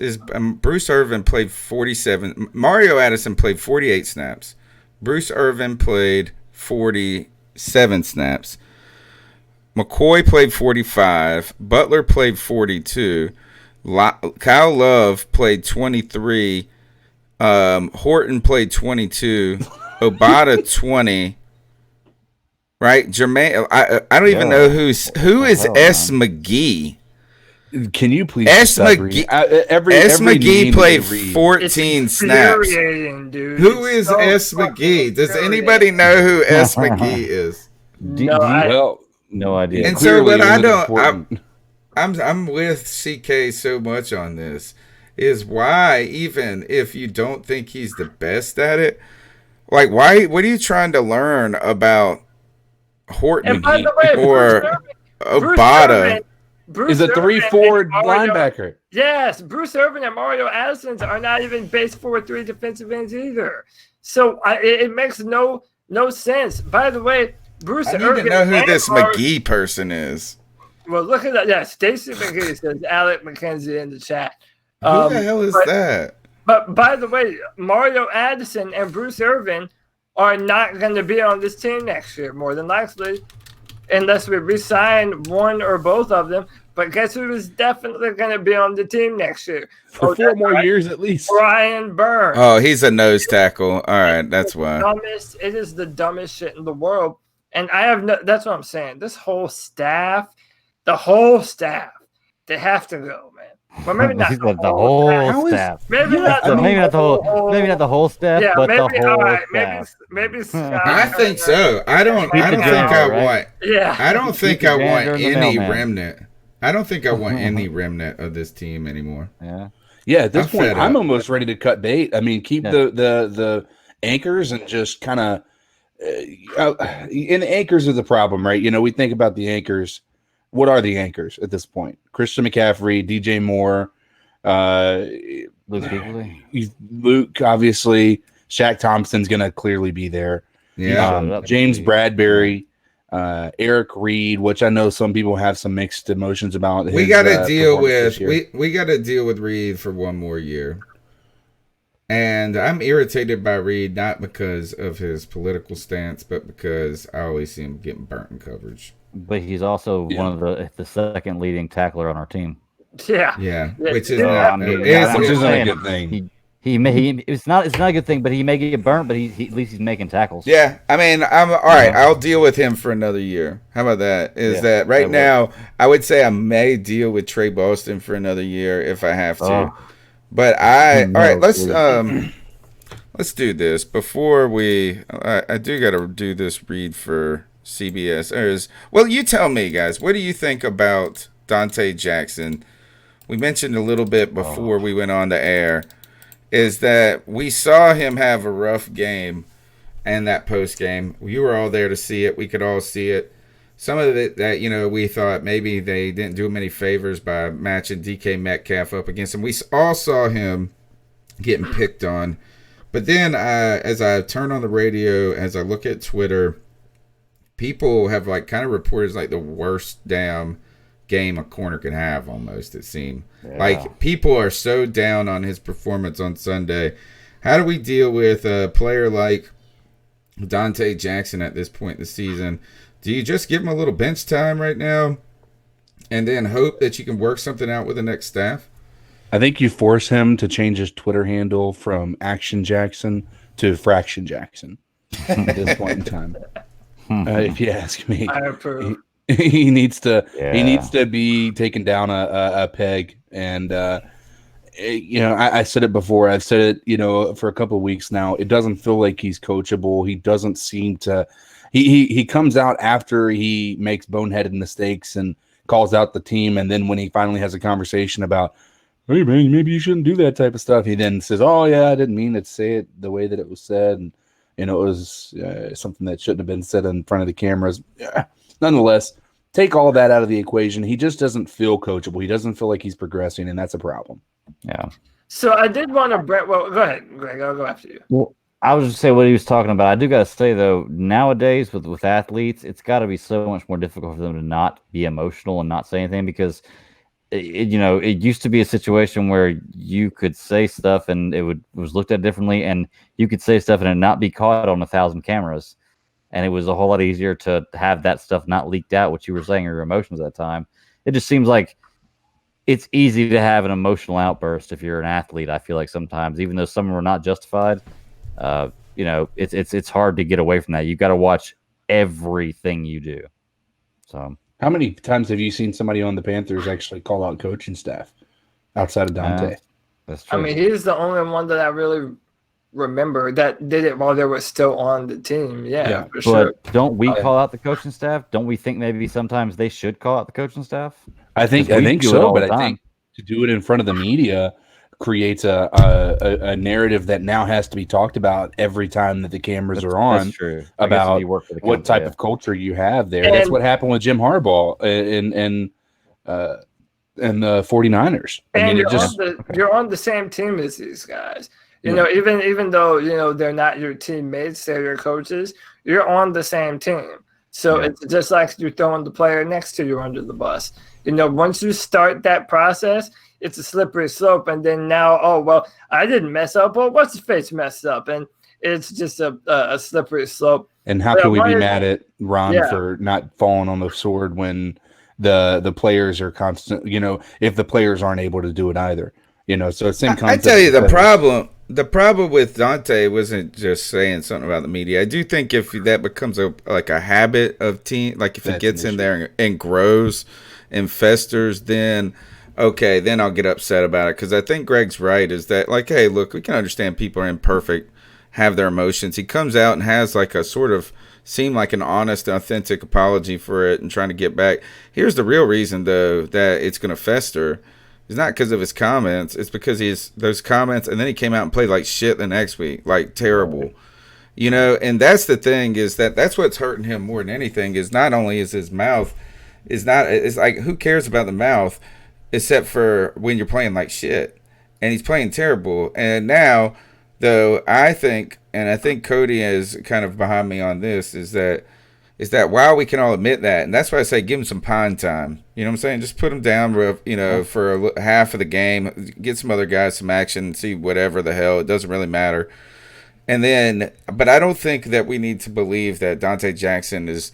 Bruce Irvin played 47. Mario Addison played 48 snaps. Bruce Irvin played 47 snaps. McCoy played 45. Butler played 42. Kyle Love played 23. Horton played 22. Obata 20. Right, Jermaine. I don't even know who is S. McGee. Can you please? S. McGee. S. McGee played 14 snaps. Dude. Who is S. McGee? Does anybody know who S. McGee is? No idea. And so what I'm with CK so much on this is why, even if you don't think he's the best at it, like why? What are you trying to learn about Horton or Obata? Is a 3-4 linebacker. Yes, Bruce Irvin and Mario Addison are not even base 4-3 defensive ends either. So it makes no sense. By the way, Bruce Irvin. I need to know who this McGee person is. Well, look at that. Yeah, Stacy McGee says Alec McKenzie in the chat. Who the hell is that? But by the way, Mario Addison and Bruce Irvin are not going to be on this team next year, more than likely, unless we re-sign one or both of them. But guess who is definitely going to be on the team next year? For 4 more years at least. Brian Burns. Oh, he's a nose tackle. All right, that's why. It is the dumbest shit in the world. And that's what I'm saying. This whole staff, they have to go, man. Well, maybe not the whole staff. Maybe not the whole staff, yeah, but maybe, the whole right, staff. Maybe Scott. I think so. I don't think I want. Yeah. I don't think I want any remnant. I don't think I want any remnant of this team anymore. Yeah. At this point, I'm almost ready to cut bait. I mean, keep the anchors and just kind of. And anchors are the problem, right? We think about the anchors. What are the anchors at this point? Christian McCaffrey, DJ Moore, Luke, obviously. Shaq Thompson's going to clearly be there. Yeah. James Bradbury, Eric Reed, which I know some people have some mixed emotions about. We got to deal with we got to deal with Reed for one more year. And I'm irritated by Reed, not because of his political stance, but because I always see him getting burnt in coverage. But he's also one of the second leading tackler on our team. Yeah, which is not a good thing. It's not a good thing, but he may get burnt, but at least he's making tackles. Yeah, I mean, I'm all right. I'll deal with him for another year. How about that? That right now? I would say I may deal with Trey Boston for another year if I have to. But all right. Let's do this before we. I do got to do this read for CBS. Well, you tell me, guys. What do you think about Dante Jackson? We mentioned a little bit before we went on the air. Is that we saw him have a rough game and that post game. You were all there to see it. We could all see it. Some of it that, we thought maybe they didn't do him any favors by matching DK Metcalf up against him. We all saw him getting picked on. But then as I turn on the radio, as I look at Twitter, people have kind of reported the worst damn game a corner can have almost, it seemed. Yeah. People are so down on his performance on Sunday. How do we deal with a player like Dante Jackson at this point in the season? Do you just give him a little bench time right now and then hope that you can work something out with the next staff? I think you force him to change his Twitter handle from Action Jackson to Fraction Jackson at this point in time. If you ask me. I approve. He needs to be taken down a peg, and I said it before. I've said it for a couple of weeks now. It doesn't feel like he's coachable. He doesn't seem to. He comes out after he makes boneheaded mistakes and calls out the team, and then when he finally has a conversation about, hey man, maybe you shouldn't do that type of stuff, he then says, "Oh yeah, I didn't mean to say it the way that it was said." And and it was something that shouldn't have been said in front of the cameras. Nonetheless, take all that out of the equation. He just doesn't feel coachable. He doesn't feel like he's progressing, and that's a problem. Yeah. So I did want to bring. Well, go ahead, Greg. I'll go after you. Well, I was just saying what he was talking about. I do got to say though, nowadays with athletes, it's got to be so much more difficult for them to not be emotional and not say anything because, it used to be a situation where you could say stuff and was looked at differently, and you could say stuff and it not be caught on 1,000 cameras, and it was a whole lot easier to have that stuff not leaked out, what you were saying or your emotions at that time. It just seems like it's easy to have an emotional outburst if you're an athlete. I feel like sometimes, even though some are not justified, it's hard to get away from that. You've got to watch everything you do. So, how many times have you seen somebody on the Panthers actually call out coaching staff outside of Dante? That's true. I mean, he's the only one that I really remember that did it while they were still on the team. Yeah, for sure. But don't we call out the coaching staff? Don't we think maybe sometimes they should call out the coaching staff? I think so, but I think to do it in front of the media creates a narrative that now has to be talked about every time that the cameras are on. That's true. About what type of culture you have there. And that's what happened with Jim Harbaugh and the 49ers. You're on the same team as these guys. You know, even though they're not your teammates, they're your coaches, you're on the same team. So it's just like you're throwing the player next to you under the bus. Once you start that process, it's a slippery slope. And then now, I didn't mess up. Well, what's his face messed up? And it's just a slippery slope. And how can we be mad at Ron for not falling on the sword when the players are constant, if the players aren't able to do it either, so same concept. I tell you, the problem with Dante wasn't just saying something about the media. I do think if that becomes a habit of team, like if it gets in there and grows and festers, then I'll get upset about it. Because I think Greg's right, is that hey, look, we can understand people are imperfect, have their emotions. He comes out and has a sort of seem like an honest, authentic apology for it and trying to get back. Here's the real reason, though, that it's going to fester. It's not because of his comments. It's because those comments, and then he came out and played like shit the next week, terrible. And that's the thing, is that's what's hurting him more than anything, is not only is his mouth, it's like, who cares about the mouth except for when you're playing like shit. And he's playing terrible. And now, though, I think Cody is kind of behind me on this, is that while we can all admit that, and that's why I say give him some pine time. You know what I'm saying? Just put him down, for half of the game, get some other guys some action, see whatever the hell. It doesn't really matter. And then, but I don't think that we need to believe that Dante Jackson is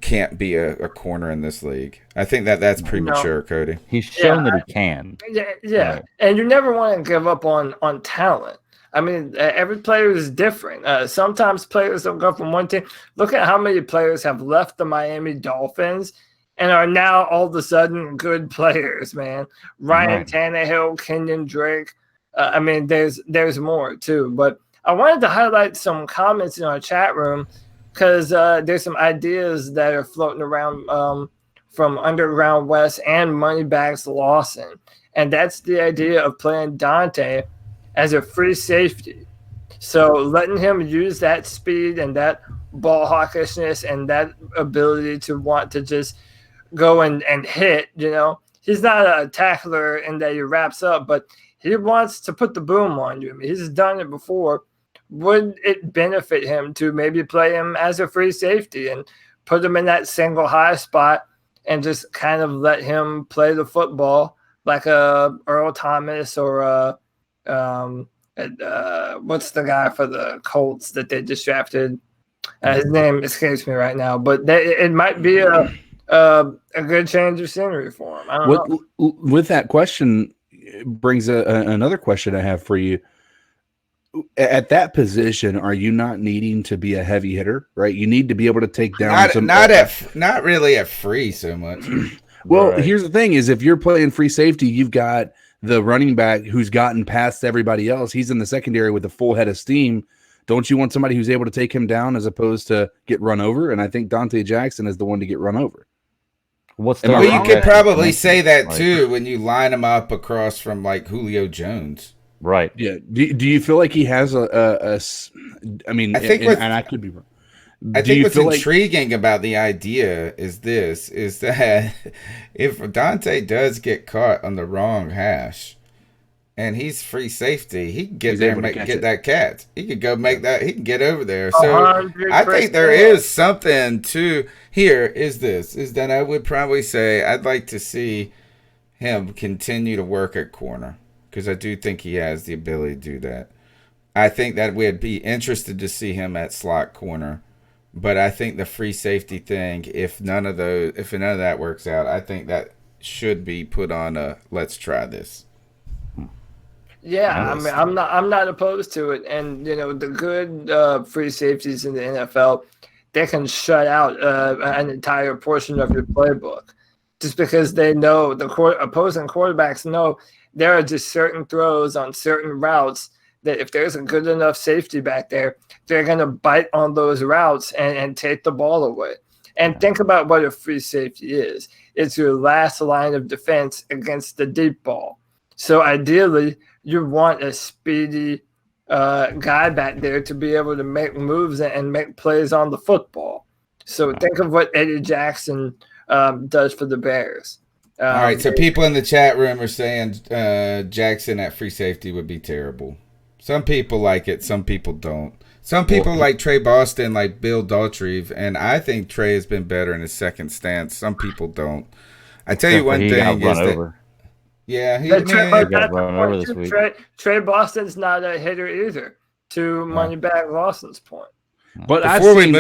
can't be a corner in this league. I think that's premature, Cody. He's shown that he can. Yeah. Right. And you never want to give up on talent. I mean, every player is different. Sometimes players don't go from one team. Look at how many players have left the Miami Dolphins and are now all of a sudden good players, man. Ryan Tannehill, Kenyon Drake. There's more too. But I wanted to highlight some comments in our chat room because there's some ideas that are floating around from Underground West and Moneybags Lawson. And that's the idea of playing Dante as a free safety. So letting him use that speed and that ball hawkishness and that ability to want to just go and hit, he's not a tackler in that he wraps up, but he wants to put the boom on you. I mean, he's done it before. Would it benefit him to maybe play him as a free safety and put him in that single high spot and just kind of let him play the football like a Earl Thomas or what's the guy for the Colts that they just drafted? His name escapes me right now, but it might be a good change of scenery for him. I don't know. With that question brings another question I have for you. At that position, are you not needing to be a heavy hitter? Right, you need to be able to take down not really a free so much. Well, here's the thing: is if you're playing free safety, you've got the running back who's gotten past everybody else. He's in the secondary with a full head of steam. Don't you want somebody who's able to take him down as opposed to get run over? And I think Dante Jackson is the one to get run over. You could probably say that too when you line him up across from Julio Jones. Right. Yeah. Do you feel like he has I mean, I think and I could be wrong. I Do think you what's feel like intriguing about the idea is that if Dante does get caught on the wrong hash and he's free safety, he can get He's there able and to catch get it? that catch. He could go make that. He can get over there. So I think 100%. there is something to here. Is that I would probably say I'd like to see him continue to work at corner because I do think he has the ability to do that. I think that we'd be interested to see him at slot corner. But I think the free safety thing, if none of that works out, I think that should be put on a let's try this. Yeah, I mean, I'm not opposed to it, and the good free safeties in the NFL, they can shut out an entire portion of your playbook, just because they know opposing quarterbacks know there are just certain throws on certain routes that if there's a good enough safety back there, they're going to bite on those routes and take the ball away. And think about what a free safety is. It's your last line of defense against the deep ball. So ideally, you want a speedy guy back there to be able to make moves and make plays on the football. So think of what Eddie Jackson does for the Bears. All right, so people in the chat room are saying Jackson at free safety would be terrible. Some people like it, some people don't. Some people like Trey Boston, like Bill Daltrey, and I think Trey has been better in his second stance. Some people don't. I tell you one thing is that he got run over this week. Trey Boston's not a hitter either, to Moneybag Lawson's point. But I've seen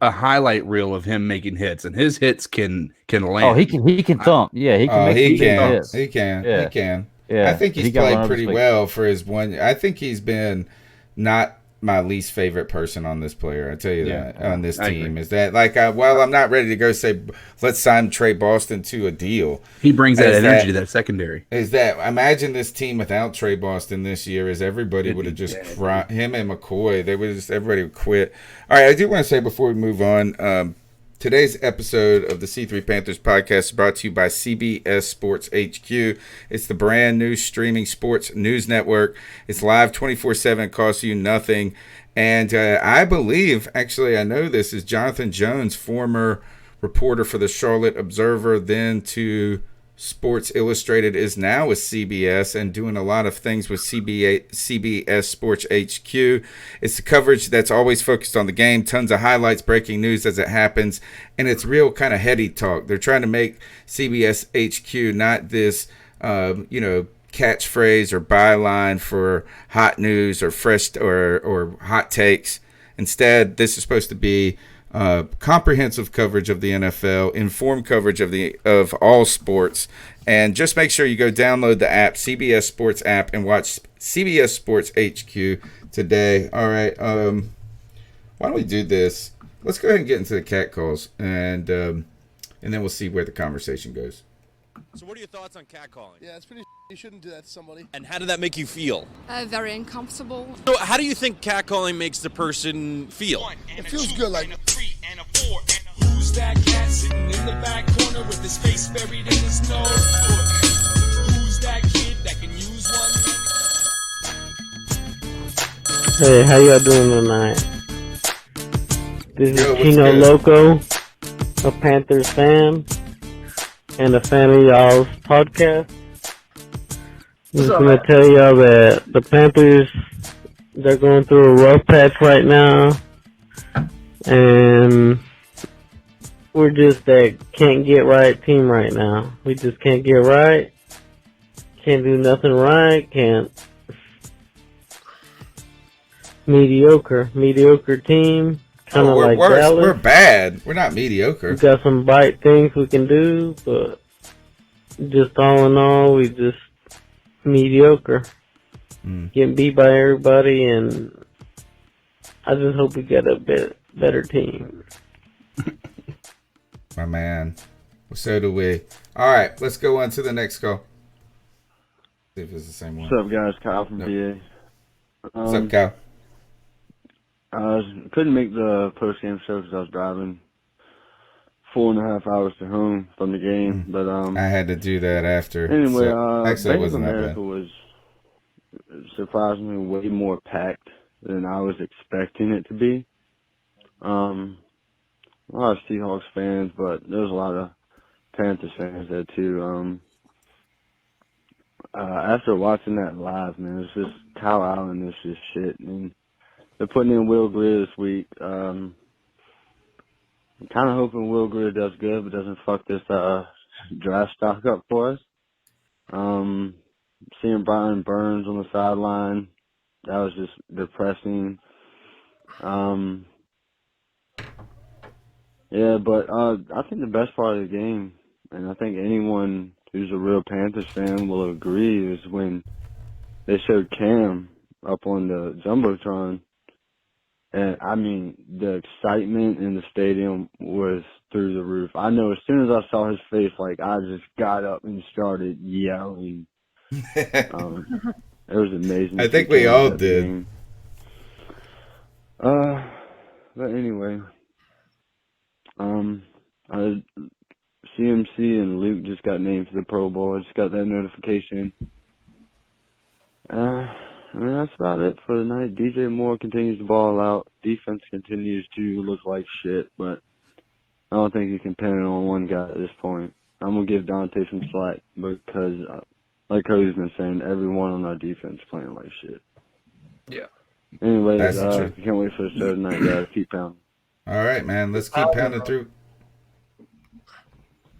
a highlight reel of him making hits, and his hits can land. Oh, he can thump. Yeah, he can. He can. He can. Yeah, I think he's played pretty well for his one. I think he's been not my least favorite person on this player. I tell you that on this team is that while I'm not ready to go say let's sign Trey Boston to a deal. He brings that energy to that secondary. Is that imagine this team without Trey Boston this year? Is everybody would have just him and McCoy? Everybody would quit. All right, I do want to say before we move on. Today's episode of the C3 Panthers podcast is brought to you by CBS Sports HQ. It's the brand new streaming sports news network. It's live 24/7, costs you nothing. And I believe, actually, I know this is Jonathan Jones, former reporter for the Charlotte Observer, then to Sports Illustrated, is now with CBS and doing a lot of things with CBS Sports HQ. It's the coverage that's always focused on the game, tons of highlights, breaking news as it happens, and it's real kind of heady talk. They're trying to make CBS HQ not this, catchphrase or byline for hot news or fresh or hot takes. Instead, this is supposed to be comprehensive coverage of the NFL, informed coverage of all sports, and just make sure you go download the app, CBS Sports app, and watch CBS Sports HQ today. All right, why don't we do this? Let's go ahead and get into the cat calls, and then we'll see where the conversation goes. So what are your thoughts on catcalling? Yeah, it's pretty. You shouldn't do that to somebody. And how did that make you feel? Very uncomfortable. So how do you think catcalling makes the person feel? It feels good, like. Who's that cat sitting in the back corner with his face buried in his notebook? Who's that kid that can use one? Hey, how y'all doing tonight? This is Kino Loco, a Panthers fan, and a fan of y'all's podcast. I'm just gonna tell y'all that the Panthers, they're going through a rough patch right now, and we're just that can't get right team right now. We just can't get right, can't do nothing right, can't. Mediocre team, kind of like Dallas. We're bad. We're not mediocre. We got some bite things we can do, but just all in all, we just mediocre. Getting beat by everybody, and I just hope we get a bit better team. My man. Well, so do we. All right, let's go on to the next call. See if it's the same one. What's up, guys? Kyle from PA. What's up, Kyle? I couldn't make the post-game show because I was driving 4.5 hours to home from the game. But I had to do that after. Anyway, so, actually, it Bank of wasn't that America bad. was surprisingly way more packed than I was expecting it to be. A lot of Seahawks fans, but there's a lot of Panthers fans there too. After watching that live, man, it's just Kyle Allen is just shit. And they're putting in Will Grier this week. I'm kind of hoping Will Grier does good, but doesn't fuck this draft stock up for us. Seeing Brian Burns on the sideline, that was just depressing. Yeah, but I think the best part of the game, and I think anyone who's a real Panthers fan will agree, is when they showed Cam up on the Jumbotron. And, I mean, the excitement in the stadium was through the roof. I know as soon as I saw his face, like, I just got up and started yelling. It was amazing. I think we all did. But anyway, CMC and Luke just got named to the Pro Bowl. I just got that notification. I mean, that's about it for the night. DJ Moore continues to ball out. Defense continues to look like shit, but I don't think you can pin it on one guy at this point. I'm going to give Dante some slack because, like Cody's been saying, everyone on our defense playing like shit. Yeah. Anyway, That's can't wait for the show tonight, guys. Keep pounding. All right, man. Let's keep pounding through.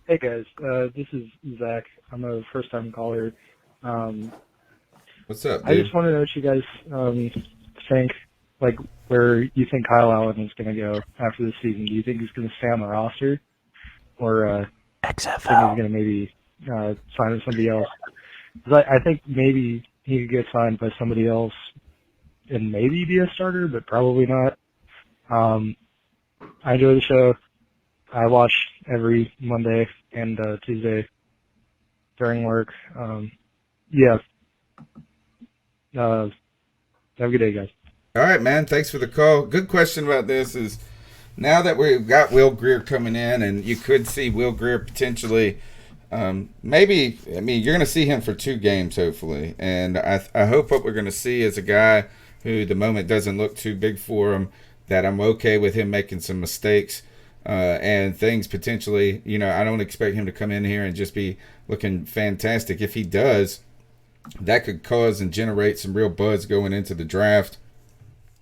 Hey, guys. This is Zach. I'm a first-time caller. What's up, dude? I just want to know what you guys think, like, where you think Kyle Allen is going to go after this season. Do you think he's going to stay on the roster? Or think he's going to maybe sign with somebody else? 'Cause I think maybe he could get signed by somebody else and maybe be a starter, but probably not. I enjoy the show. I watch every Monday and Tuesday during work. Yeah. Have a good day, guys. All right, man. Thanks for the call. Good question about this is now that we've got Will Grier coming in, and you could see Will Grier potentially maybe, I mean, you're going to see him for 2 games, hopefully. And I hope what we're going to see is a guy who the moment doesn't look too big for him, that I'm okay with him making some mistakes and things potentially, you know, I don't expect him to come in here and just be looking fantastic. If he does, that could cause and generate some real buzz going into the draft.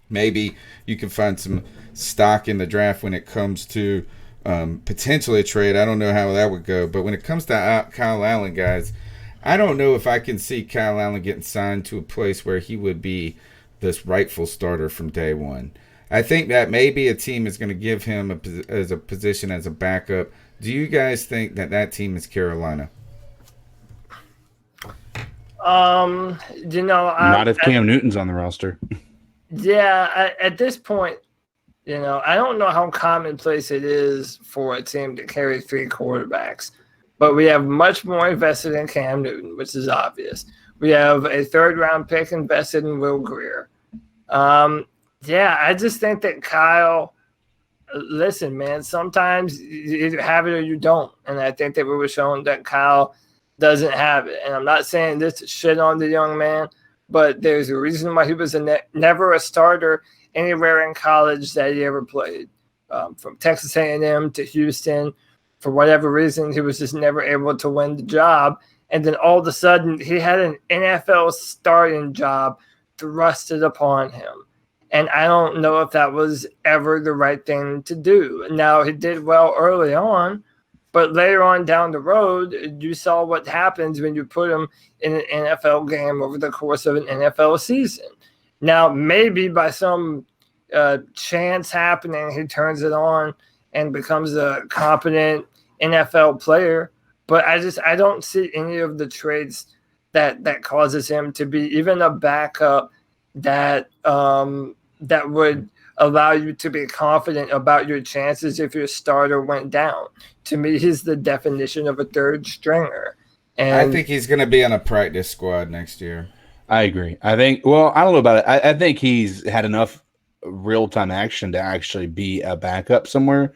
Maybe you can find some stock in the draft when it comes to potentially a trade. I don't know how that would go. But when it comes to Kyle Allen, guys, I don't know if I can see Kyle Allen getting signed to a place where he would be this rightful starter from day one. I think that maybe a team is going to give him a position as a backup. Do you guys think that team is Carolina? You know, not if Cam Newton's on the roster. Yeah, at this point, you know, I don't know how commonplace it is for a team to carry 3 quarterbacks, but we have much more invested in Cam Newton, which is obvious. We have a 3rd-round pick invested in Will Grier. Yeah, I just think that Kyle, listen, man, sometimes you either have it or you don't. And I think that we were shown that Kyle doesn't have it. And I'm not saying this to shit on the young man, but there's a reason why he was never a starter anywhere in college that he ever played. From Texas A&M to Houston, for whatever reason, he was just never able to win the job. And then all of a sudden, he had an NFL starting job thrusted upon him. And I don't know if that was ever the right thing to do. Now, he did well early on, but later on down the road, you saw what happens when you put him in an NFL game over the course of an NFL season. Now, maybe by some chance happening, he turns it on and becomes a competent NFL player. But I don't see any of the traits that causes him to be even a backup that would allow you to be confident about your chances if your starter went down. To me, he's the definition of a 3rd stringer. And I think he's going to be on a practice squad next year. I agree. I think, well, I don't know about it. I think he's had enough real-time action to actually be a backup somewhere.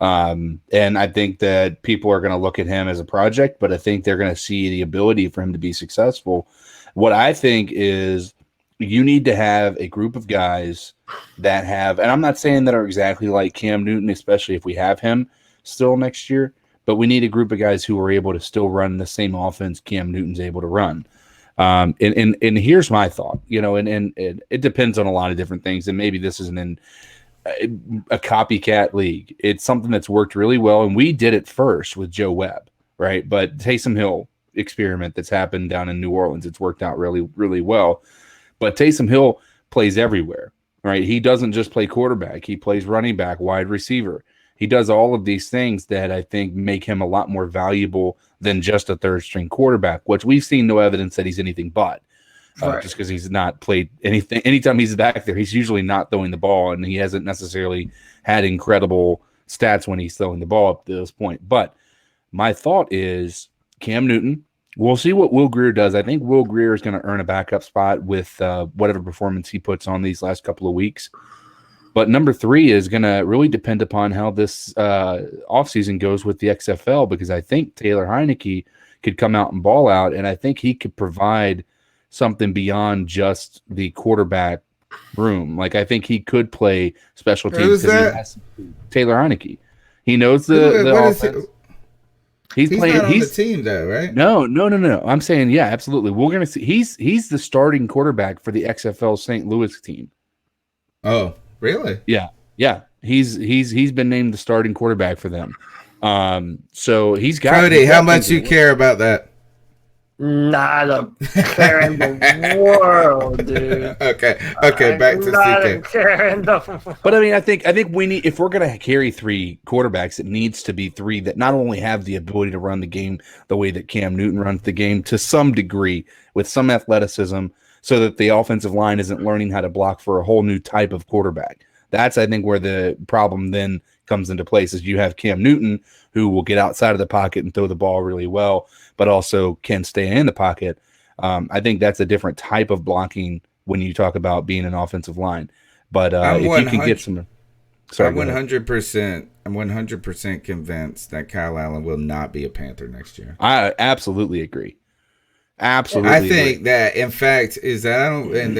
And I think that people are going to look at him as a project, but I think they're going to see the ability for him to be successful. What I think is you need to have a group of guys that have, and I'm not saying that are exactly like Cam Newton, especially if we have him still next year, but we need a group of guys who are able to still run the same offense Cam Newton's able to run. And here's my thought, and it depends on a lot of different things, and maybe this isn't in a copycat league. It's something that's worked really well, and we did it first with Joe Webb, right? But Taysom Hill experiment that's happened down in New Orleans, it's worked out really, really well. But Taysom Hill plays everywhere, right? He doesn't just play quarterback. He plays running back, wide receiver. He does all of these things that I think make him a lot more valuable than just a third-string quarterback, which we've seen no evidence that he's anything but. Just because he's not played anything. Anytime he's back there, he's usually not throwing the ball, and he hasn't necessarily had incredible stats when he's throwing the ball up to this point. But my thought is Cam Newton. We'll see what Will Grier does. I think Will Grier is going to earn a backup spot with whatever performance he puts on these last couple of weeks. But number 3 is going to really depend upon how this offseason goes with the XFL, because I think Taylor Heineke could come out and ball out, and I think he could provide something beyond just the quarterback room. Like, I think he could play special teams. Who's that? Taylor Heineke. He knows the offense. He's playing. Not on the team though, right? No. I'm saying, yeah, absolutely. We're gonna see. He's the starting quarterback for the XFL St. Louis team. Oh, really? Yeah. He's been named the starting quarterback for them. So he's got. Cody, how much you care about that? Not a care in the world, dude. Okay, back to not CK. A care in the world. But I mean, I think we need, if we're going to carry 3 quarterbacks, it needs to be 3 that not only have the ability to run the game the way that Cam Newton runs the game to some degree with some athleticism, so that the offensive line isn't learning how to block for a whole new type of quarterback. That's, I think, where the problem then comes into place, is you have Cam Newton, who will get outside of the pocket and throw the ball really well, but also can stay in the pocket. I think that's a different type of blocking when you talk about being an offensive line. But if you can get some... Sorry, I'm 100%. I'm 100% convinced that Kyle Allen will not be a Panther next year. I absolutely agree. Absolutely, I think that, in fact, is that I don't. And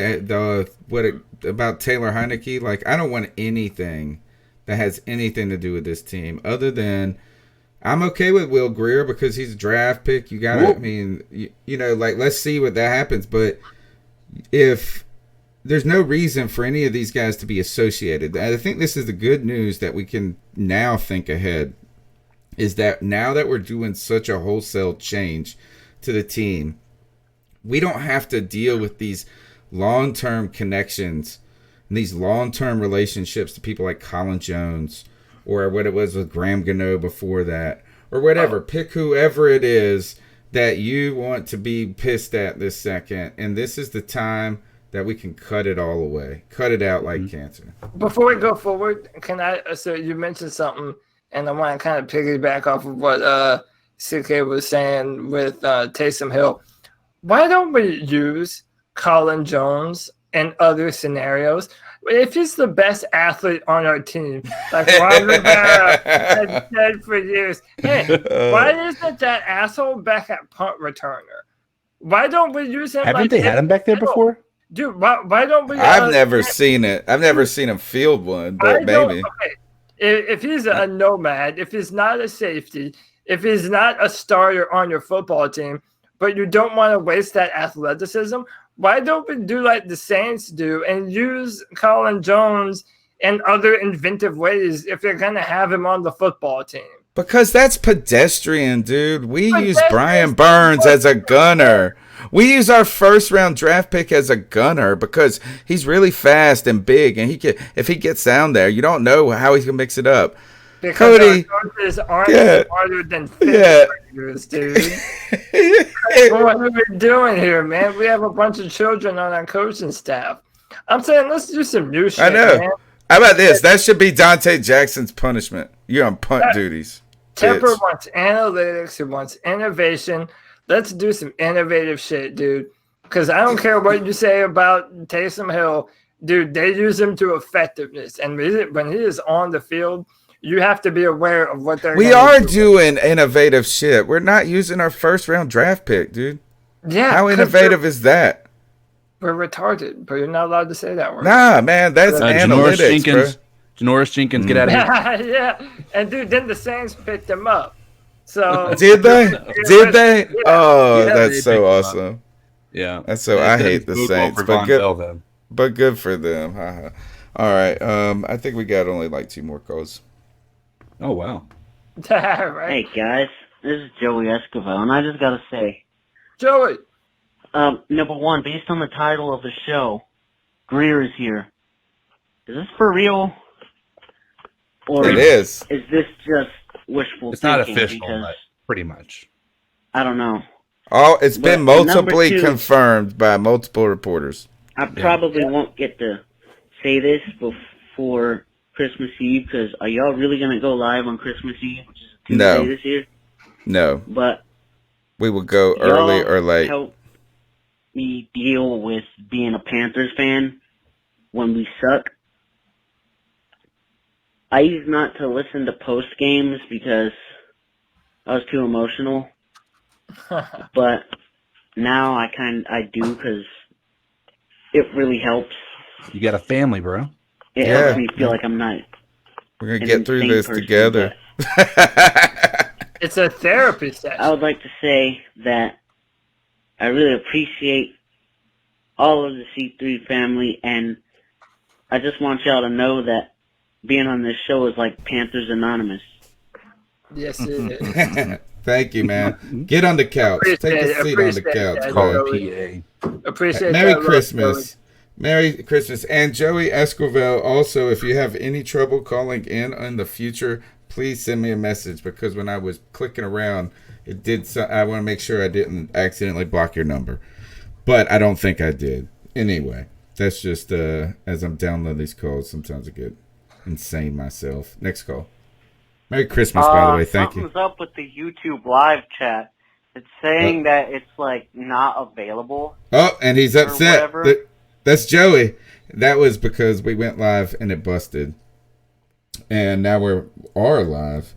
about Taylor Heineke? Like, I don't want anything that has anything to do with this team other than I'm okay with Will Grier because he's a draft pick. You got to, I mean, like, let's see what that happens. But if there's no reason for any of these guys to be associated, I think this is the good news that we can now think ahead, is that now that we're doing such a wholesale change to the team, we don't have to deal with these long-term connections and these long-term relationships to people like Colin Jones, or what it was with Graham Gano before that, or whatever. Pick whoever it is that you want to be pissed at this second, and this is the time that we can cut it all away. Cut it out like cancer. Before we go forward, so you mentioned something, and I want to kind of piggyback off of what CK was saying with Taysom Hill. Why don't we use Colin Jones in other scenarios? If he's the best athlete on our team, like Ron Rivera has said for years, hey, why isn't that asshole back at punt returner? Why don't we use him? Haven't they had him back there before? Dude, why don't we? I've never seen it. I've never seen him field one, but maybe. Okay. If he's a nomad, if he's not a safety, if he's not a starter on your football team, but you don't want to waste that athleticism, why don't we do like the Saints do and use Colin Jones in other inventive ways if you're going to have him on the football team? Because that's pedestrian, dude. We use Brian Burns as a gunner. We use our first-round draft pick as a gunner because he's really fast and big, and if he gets down there, you don't know how he's going to mix it up. Because Cody, our coaches aren't smarter than fighters, dude. What are we doing here, man? We have a bunch of children on our coaching staff. I'm saying let's do some new shit, I know. man. How about this? That should be Dante Jackson's punishment. You're on punt duties. Tepper wants analytics. He wants innovation. Let's do some innovative shit, dude. Because I don't care what you say about Taysom Hill. Dude, they use him to effectiveness. And when he is on the field, you have to be aware of what they're We are doing innovative shit. We're not using our first-round draft pick, dude. Yeah. How 'cause innovative is that? we're retarded, but you're not allowed to say that word. Nah, man, that's Janoris analytics, bro. Janoris Jenkins, get out of here. Yeah. And dude, then the Saints picked him up. So Did they? Did they? Yeah. Oh, Yeah, that's they so picked him up. awesome. Yeah. That's so. It's I gonna hate be the football Saints, for but Von good. Bell, though. But good for them. Haha. All right. I think we got only like 2 more calls. Oh wow. Right. Hey guys, this is Joey Escobar, and I just gotta say, Joey. number one, based on the title of the show, Grier is here. Is this for real? Or It is. Is this just wishful It's not thinking? official, Because but pretty much. I don't know. Oh, it's been But number multiply two- confirmed by multiple reporters. I probably won't get to say this before Christmas Eve, because are y'all really gonna go live on Christmas Eve, which is a Tuesday No. this year? No, But we will go early y'all or late. help me deal with being a Panthers fan when we suck. I used not to listen to post games because I was too emotional, but now I do because it really helps. You got a family, bro. It Yeah. helps me feel like I'm not. We're gonna an get through insane this person, together. It's a therapy session. I would like to say that I really appreciate all of the C3 family, and I just want y'all to know that being on this show is like Panthers Anonymous. Yes, it is. Thank you, man. Get on the couch. Take a seat on the couch. that, bro. Joey. Appreciate Merry that, Christmas. Merry Christmas. And Joey Escovel, also, if you have any trouble calling in the future, please send me a message, because when I was clicking around, it did. I want to make sure I didn't accidentally block your number, but I don't think I did. Anyway, that's just as I'm downloading these calls, sometimes I get insane myself. Next call. Merry Christmas, by the way. Thank you. Something's up with the YouTube live chat. It's saying that it's like not available. Oh, and he's or upset. whatever. That's Joey. That was because we went live and it busted. And now we are live.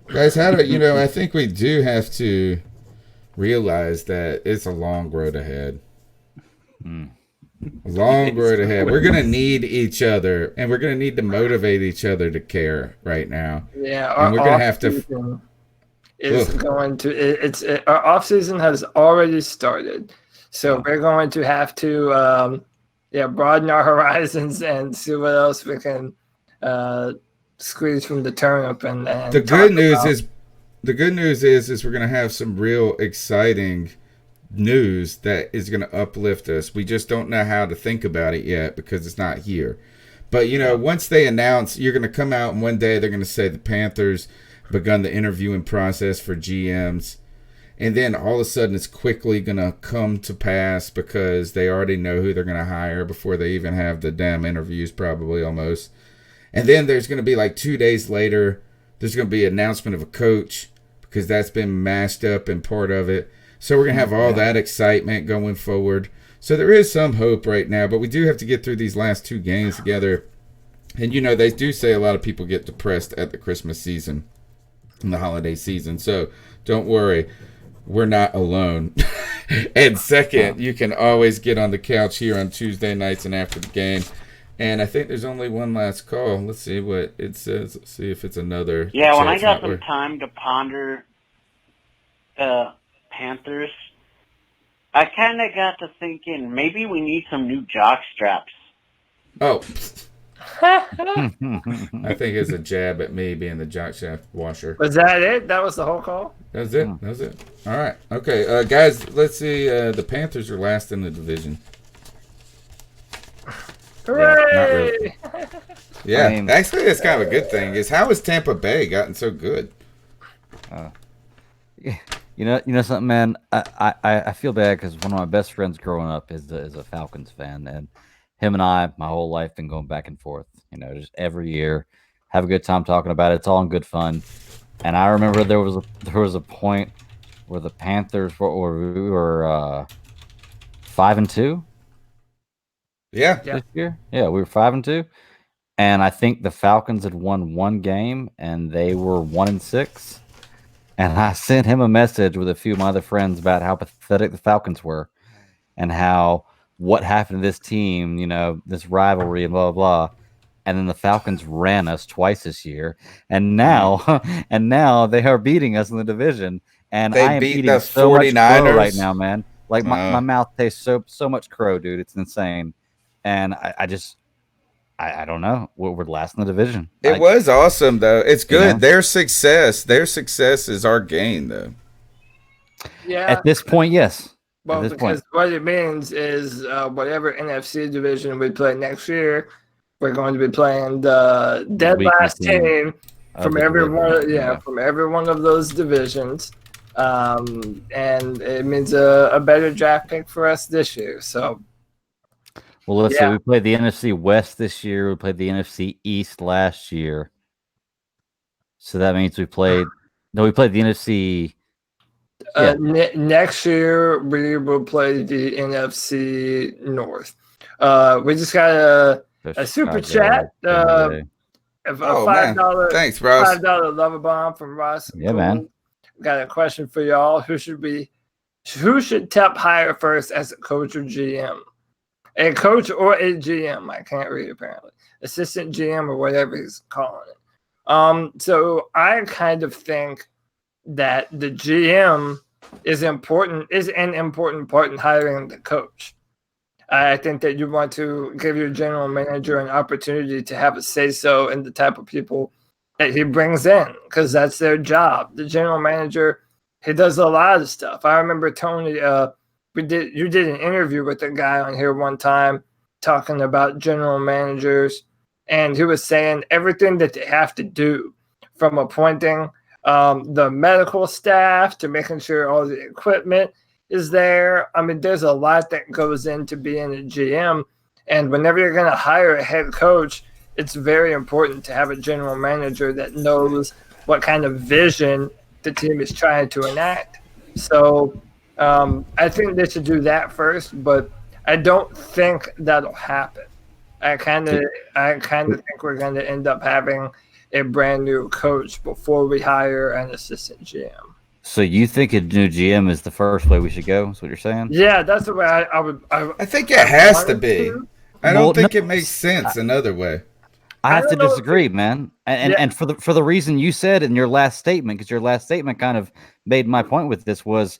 Guys, how do I think we do have to realize that it's a long road ahead. A long road ahead. We're going to need each other, and we're going to need to motivate each other to care right now. Yeah, and we're going to have to. Our off season has already started, so we're going to have to broaden our horizons and see what else we can squeeze from the turnip. And the good news is we're going to have some real exciting news that is going to uplift us. We just don't know how to think about it yet because it's not here. But once they announce, you're going to come out and one day they're going to say the Panthers begun the interviewing process for GMs, and then all of a sudden it's quickly going to come to pass because they already know who they're going to hire before they even have the damn interviews, probably almost. And then there's going to be like 2 days later, there's going to be an announcement of a coach because that's been mashed up and part of it. So we're going to have all that excitement going forward. So there is some hope right now, but we do have to get through these last 2 games together. And, they do say a lot of people get depressed at the Christmas season and the holiday season. So don't worry. We're not alone. And second, you can always get on the couch here on Tuesday nights and after the game. And I think there's only one last call. Let's see what it says. Let's see if it's another. Yeah, when I got some time to ponder Panthers, I kind of got to thinking maybe we need some new jock straps. Oh. I think it's a jab at me being the jock shaft washer. Was that it? That was the whole call? That was it. That was it. All right. Okay, guys, let's see. The Panthers are last in the division. Hooray! Yeah, not really. Yeah, actually, that's kind of a good thing. How has Tampa Bay gotten so good? You know something, man. I feel bad because one of my best friends growing up is a Falcons fan, and him and I, my whole life, been going back and forth. Just every year, have a good time talking about it. It's all in good fun. And I remember there was a point where the Panthers were 5-2. Yeah. This year, we were 5-2, and I think the Falcons had won 1 game, and they were 1-6. And I sent him a message with a few of my other friends about how pathetic the Falcons were and how what happened to this team, this rivalry and blah, blah, blah. And then the Falcons ran us twice this year. And now, and now they are beating us in the division. And They I am beat eating the so much crow right 49ers? now, man. Like my mouth tastes so much crow, dude. It's insane. And I don't know. We're last in the division. It was awesome though. It's good. know? Their success is our gain though. Yeah. At this point, yes. Well, because what it means is whatever NFC division we play next year, we're going to be playing the dead last team from every one, from every one of those divisions, and it means a better draft pick for us this year. So, well, let's see. We played the NFC West this year. We played the NFC East last year. So that means we played the NFC. Next year we will play the NFC North. We just got a super chat. A $5. Thanks, Ross. $5 love bomb from Ross. Yeah, man. Got a question for y'all. Who should Tep hire first as a coach or GM? A coach or a GM? I can't read apparently. Assistant GM or whatever he's calling it. So I kind of think that the GM is an important part in hiring the coach. I think that you want to give your general manager an opportunity to have a say-so in the type of people that he brings in, because that's their job. The general manager, he does a lot of stuff. I remember Tony, you did an interview with a guy on here one time talking about general managers, and he was saying everything that they have to do, from appointing the medical staff to making sure all the equipment is there. I mean, there's a lot that goes into being a GM, and whenever you're going to hire a head coach, it's very important to have a general manager that knows what kind of vision the team is trying to enact. So I think they should do that first, but I don't think that'll happen. I kind of think we're going to end up having a brand new coach before we hire an assistant GM. So you think a new GM is the first way we should go? Is what you're saying? Yeah, that's the way I would. I think it has to be. I don't think it makes sense another way. I have to disagree, man. And for the reason you said in your last statement, because your last statement kind of made my point with this, was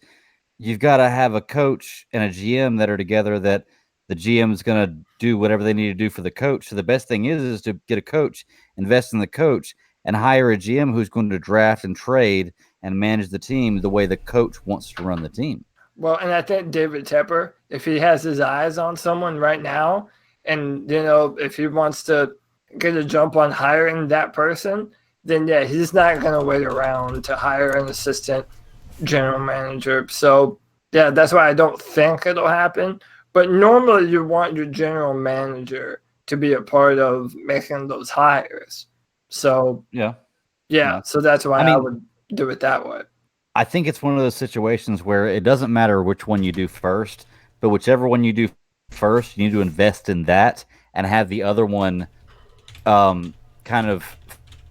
you've got to have a coach and a GM that are together, that the GM is going to do whatever they need to do for the coach. So the best thing is to get a coach, invest in the coach, and hire a GM who's going to draft and trade and manage the team the way the coach wants to run the team. Well, and I think David Tepper, if he has his eyes on someone right now, and if he wants to get a jump on hiring that person, then yeah, he's not going to wait around to hire an assistant general manager. So yeah, that's why I don't think it'll happen. But normally you want your general manager to be a part of making those hires. So yeah. So that's why I would do it that way. I think it's one of those situations where it doesn't matter which one you do first, but whichever one you do first, you need to invest in that and have the other one kind of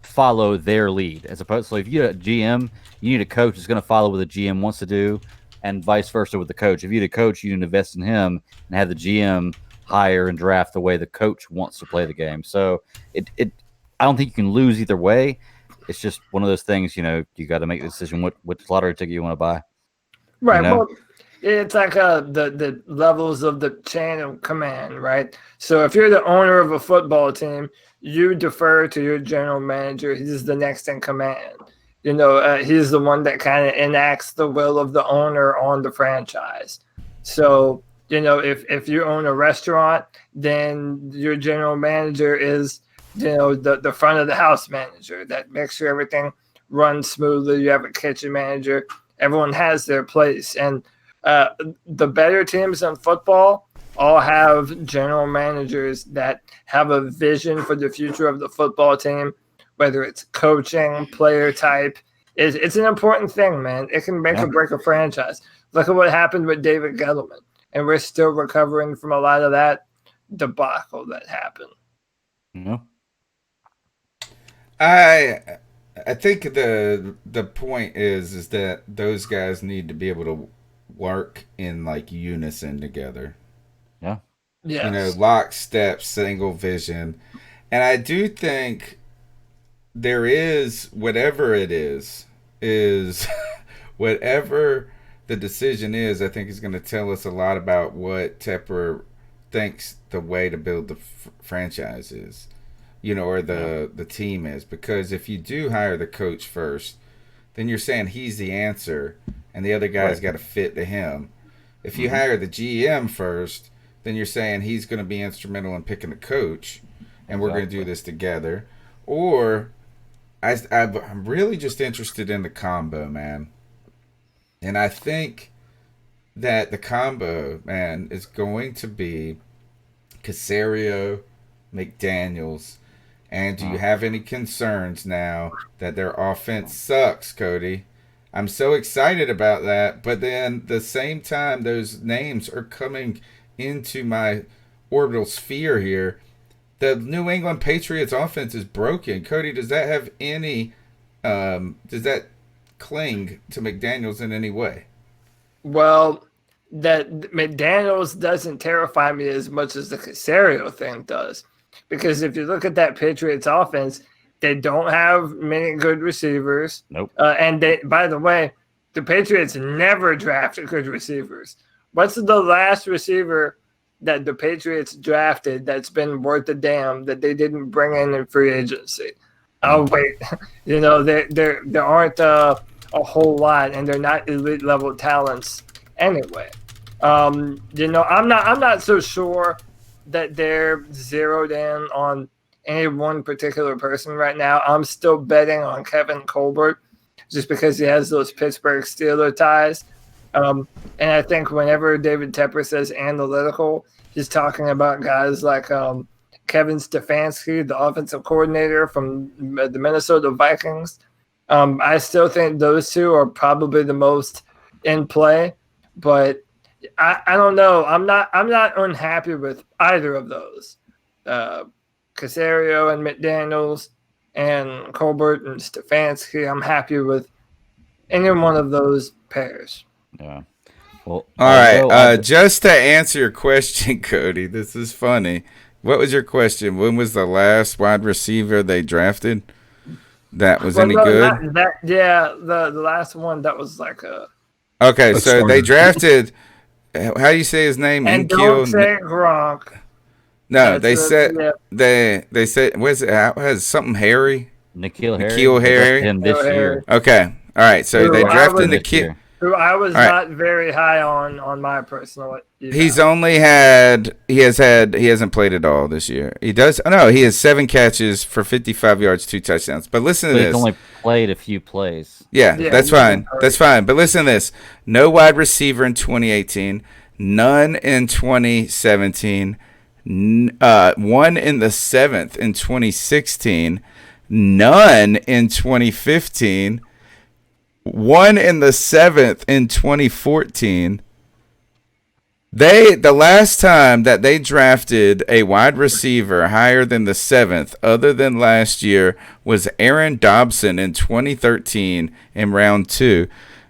follow their lead. As opposed to, so if you get a GM, you need a coach that's going to follow what the GM wants to do, and vice versa with the coach. If you need a coach, you need to invest in him and have the GM hire and draft the way the coach wants to play the game. So I don't think you can lose either way. It's just one of those things, you got to make the decision which lottery ticket you want to buy. Right. Well, it's like the levels of the chain of command, right? So if you're the owner of a football team, you defer to your general manager. He's the next in command. He's the one that kind of enacts the will of the owner on the franchise. So, if you own a restaurant, then your general manager is, the front of the house manager that makes sure everything runs smoothly. You have a kitchen manager. Everyone has their place. And the better teams in football all have general managers that have a vision for the future of the football team, whether it's coaching, player type. It's an important thing, man. It can make or break a franchise. Look at what happened with David Gettleman. And we're still recovering from a lot of that debacle that happened. I I think the point is that those guys need to be able to work in like unison together. Yeah. Yes. You know, lockstep, single vision. And I do think there is whatever it is whatever the decision is, I think is going to tell us a lot about what Tepper thinks the way to build the franchise is, you know, or the team is. Because if you do hire the coach first, then you're saying he's the answer and the other guy's got to fit to him. If you hire the GM first, then you're saying he's going to be instrumental in picking the coach and we're going to do this together. Or I'm really just interested in the combo, man. And I think that the combo, man, is going to be Caserio, McDaniels. And do you have any concerns now that their offense sucks, Cody? I'm so excited about that. But then the same time, those names are coming into my orbital sphere here. The New England Patriots offense is broken. Cody, does that have any, does that cling to McDaniels in any way? Well, that McDaniels doesn't terrify me as much as the Caserio thing does. Because if you look at that Patriots offense, they don't have many good receivers. Nope. And they, by the way, the Patriots never drafted good receivers. What's the last receiver that the Patriots drafted that's been worth a damn that they didn't bring in free agency? Oh, wait. You know, there aren't a whole lot, and they're not elite level talents anyway. You know, I'm not so sure that they're zeroed in on any one particular person right now. I'm still betting on Kevin Colbert just because he has those Pittsburgh Steelers ties. And I think whenever David Tepper says analytical, he's talking about guys like Kevin Stefanski, the offensive coordinator from the Minnesota Vikings. I still think those two are probably the most in play, but I don't know. I'm not unhappy with either of those. Caserio and McDaniels and Colbert and Stefanski. I'm happy with any one of those pairs. Yeah. Well, all right. Just to answer your question, Cody, this is funny. What was your question? When was the last wide receiver they drafted that was any good? The last one that was like a. Okay, so they drafted. How do you say his name? And don't say Gronk. No, they said they said what's it? Has something Harry? N'Keal Harry. Him this year. Okay, all right. So they drafted N'Keal. Who I was not very high on my personal. He hasn't played at all this year. He does. No, he has 7 catches for 55 yards, 2 touchdowns. But listen to this. He's only played a few plays. Yeah, that's fine. That's fine. But listen to this. No wide receiver in 2018. None in 2017. One in the 7th in 2016. None in 2015. One in the 7th in 2014. The last time that they drafted a wide receiver higher than the 7th, other than last year, was Aaron Dobson in 2013 in round 2.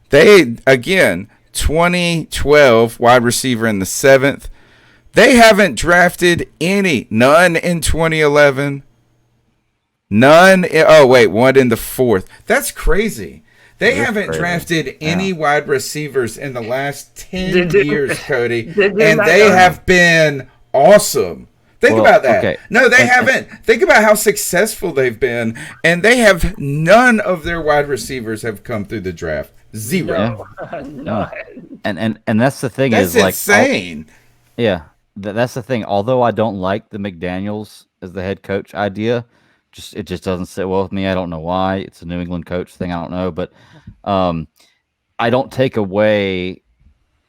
They, again, 2012 wide receiver in the 7th. They haven't drafted any. None in 2011. None. One in the 4th. That's crazy. They haven't drafted any wide receivers in the last 10 years, Cody, and they have been awesome. Think about that. Okay. No, they haven't. Think about how successful they've been, and they have none of their wide receivers have come through the draft. Zero. No. And that's the thing. That's insane. That's the thing. Although I don't like the McDaniels as the head coach idea, it just doesn't sit well with me. I don't know why. It's a New England coach thing. I don't know, but I don't take away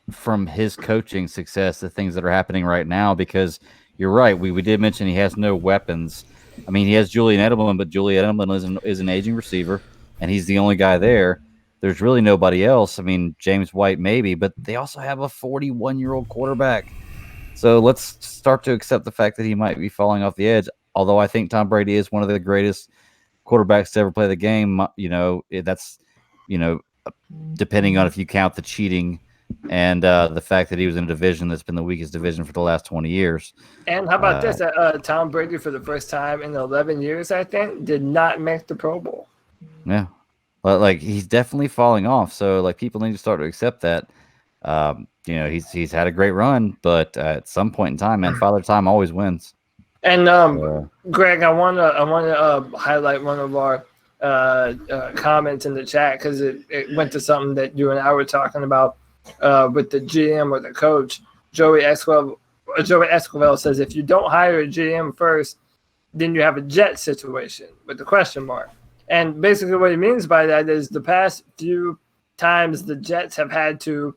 from his coaching success the things that are happening right now, because you're right. We did mention he has no weapons. I mean, he has Julian Edelman, but Julian Edelman is an aging receiver, and he's the only guy there. There's really nobody else. I mean, James White maybe, but they also have a 41-year-old quarterback. So let's start to accept the fact that he might be falling off the edge. Although I think Tom Brady is one of the greatest quarterbacks to ever play the game. That's depending on if you count the cheating and the fact that he was in a division that's been the weakest division for the last 20 years. And how about this? Tom Brady, for the first time in 11 years, I think, did not make the Pro Bowl. Yeah. But like he's definitely falling off. So like people need to start to accept that. He's had a great run, but at some point in time, man, Father Time always wins. And Greg, I want to highlight one of our comments in the chat because it went to something that you and I were talking about with the GM or the coach. Joey Esquivel says if you don't hire a GM first, then you have a Jet situation with the question mark. And basically what he means by that is the past few times the Jets have had to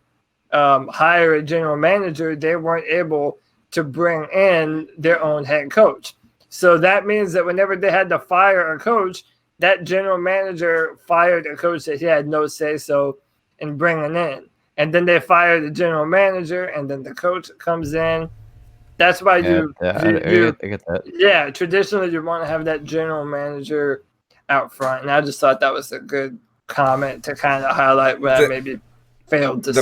hire a general manager, they weren't able to bring in their own head coach. So that means that whenever they had to fire a coach, that general manager fired a coach that he had no say-so in bringing in. And then they fire the general manager, and then the coach comes in. That's why I get that. Yeah, traditionally you want to have that general manager out front. And I just thought that was a good comment to kind of highlight what I maybe failed to say.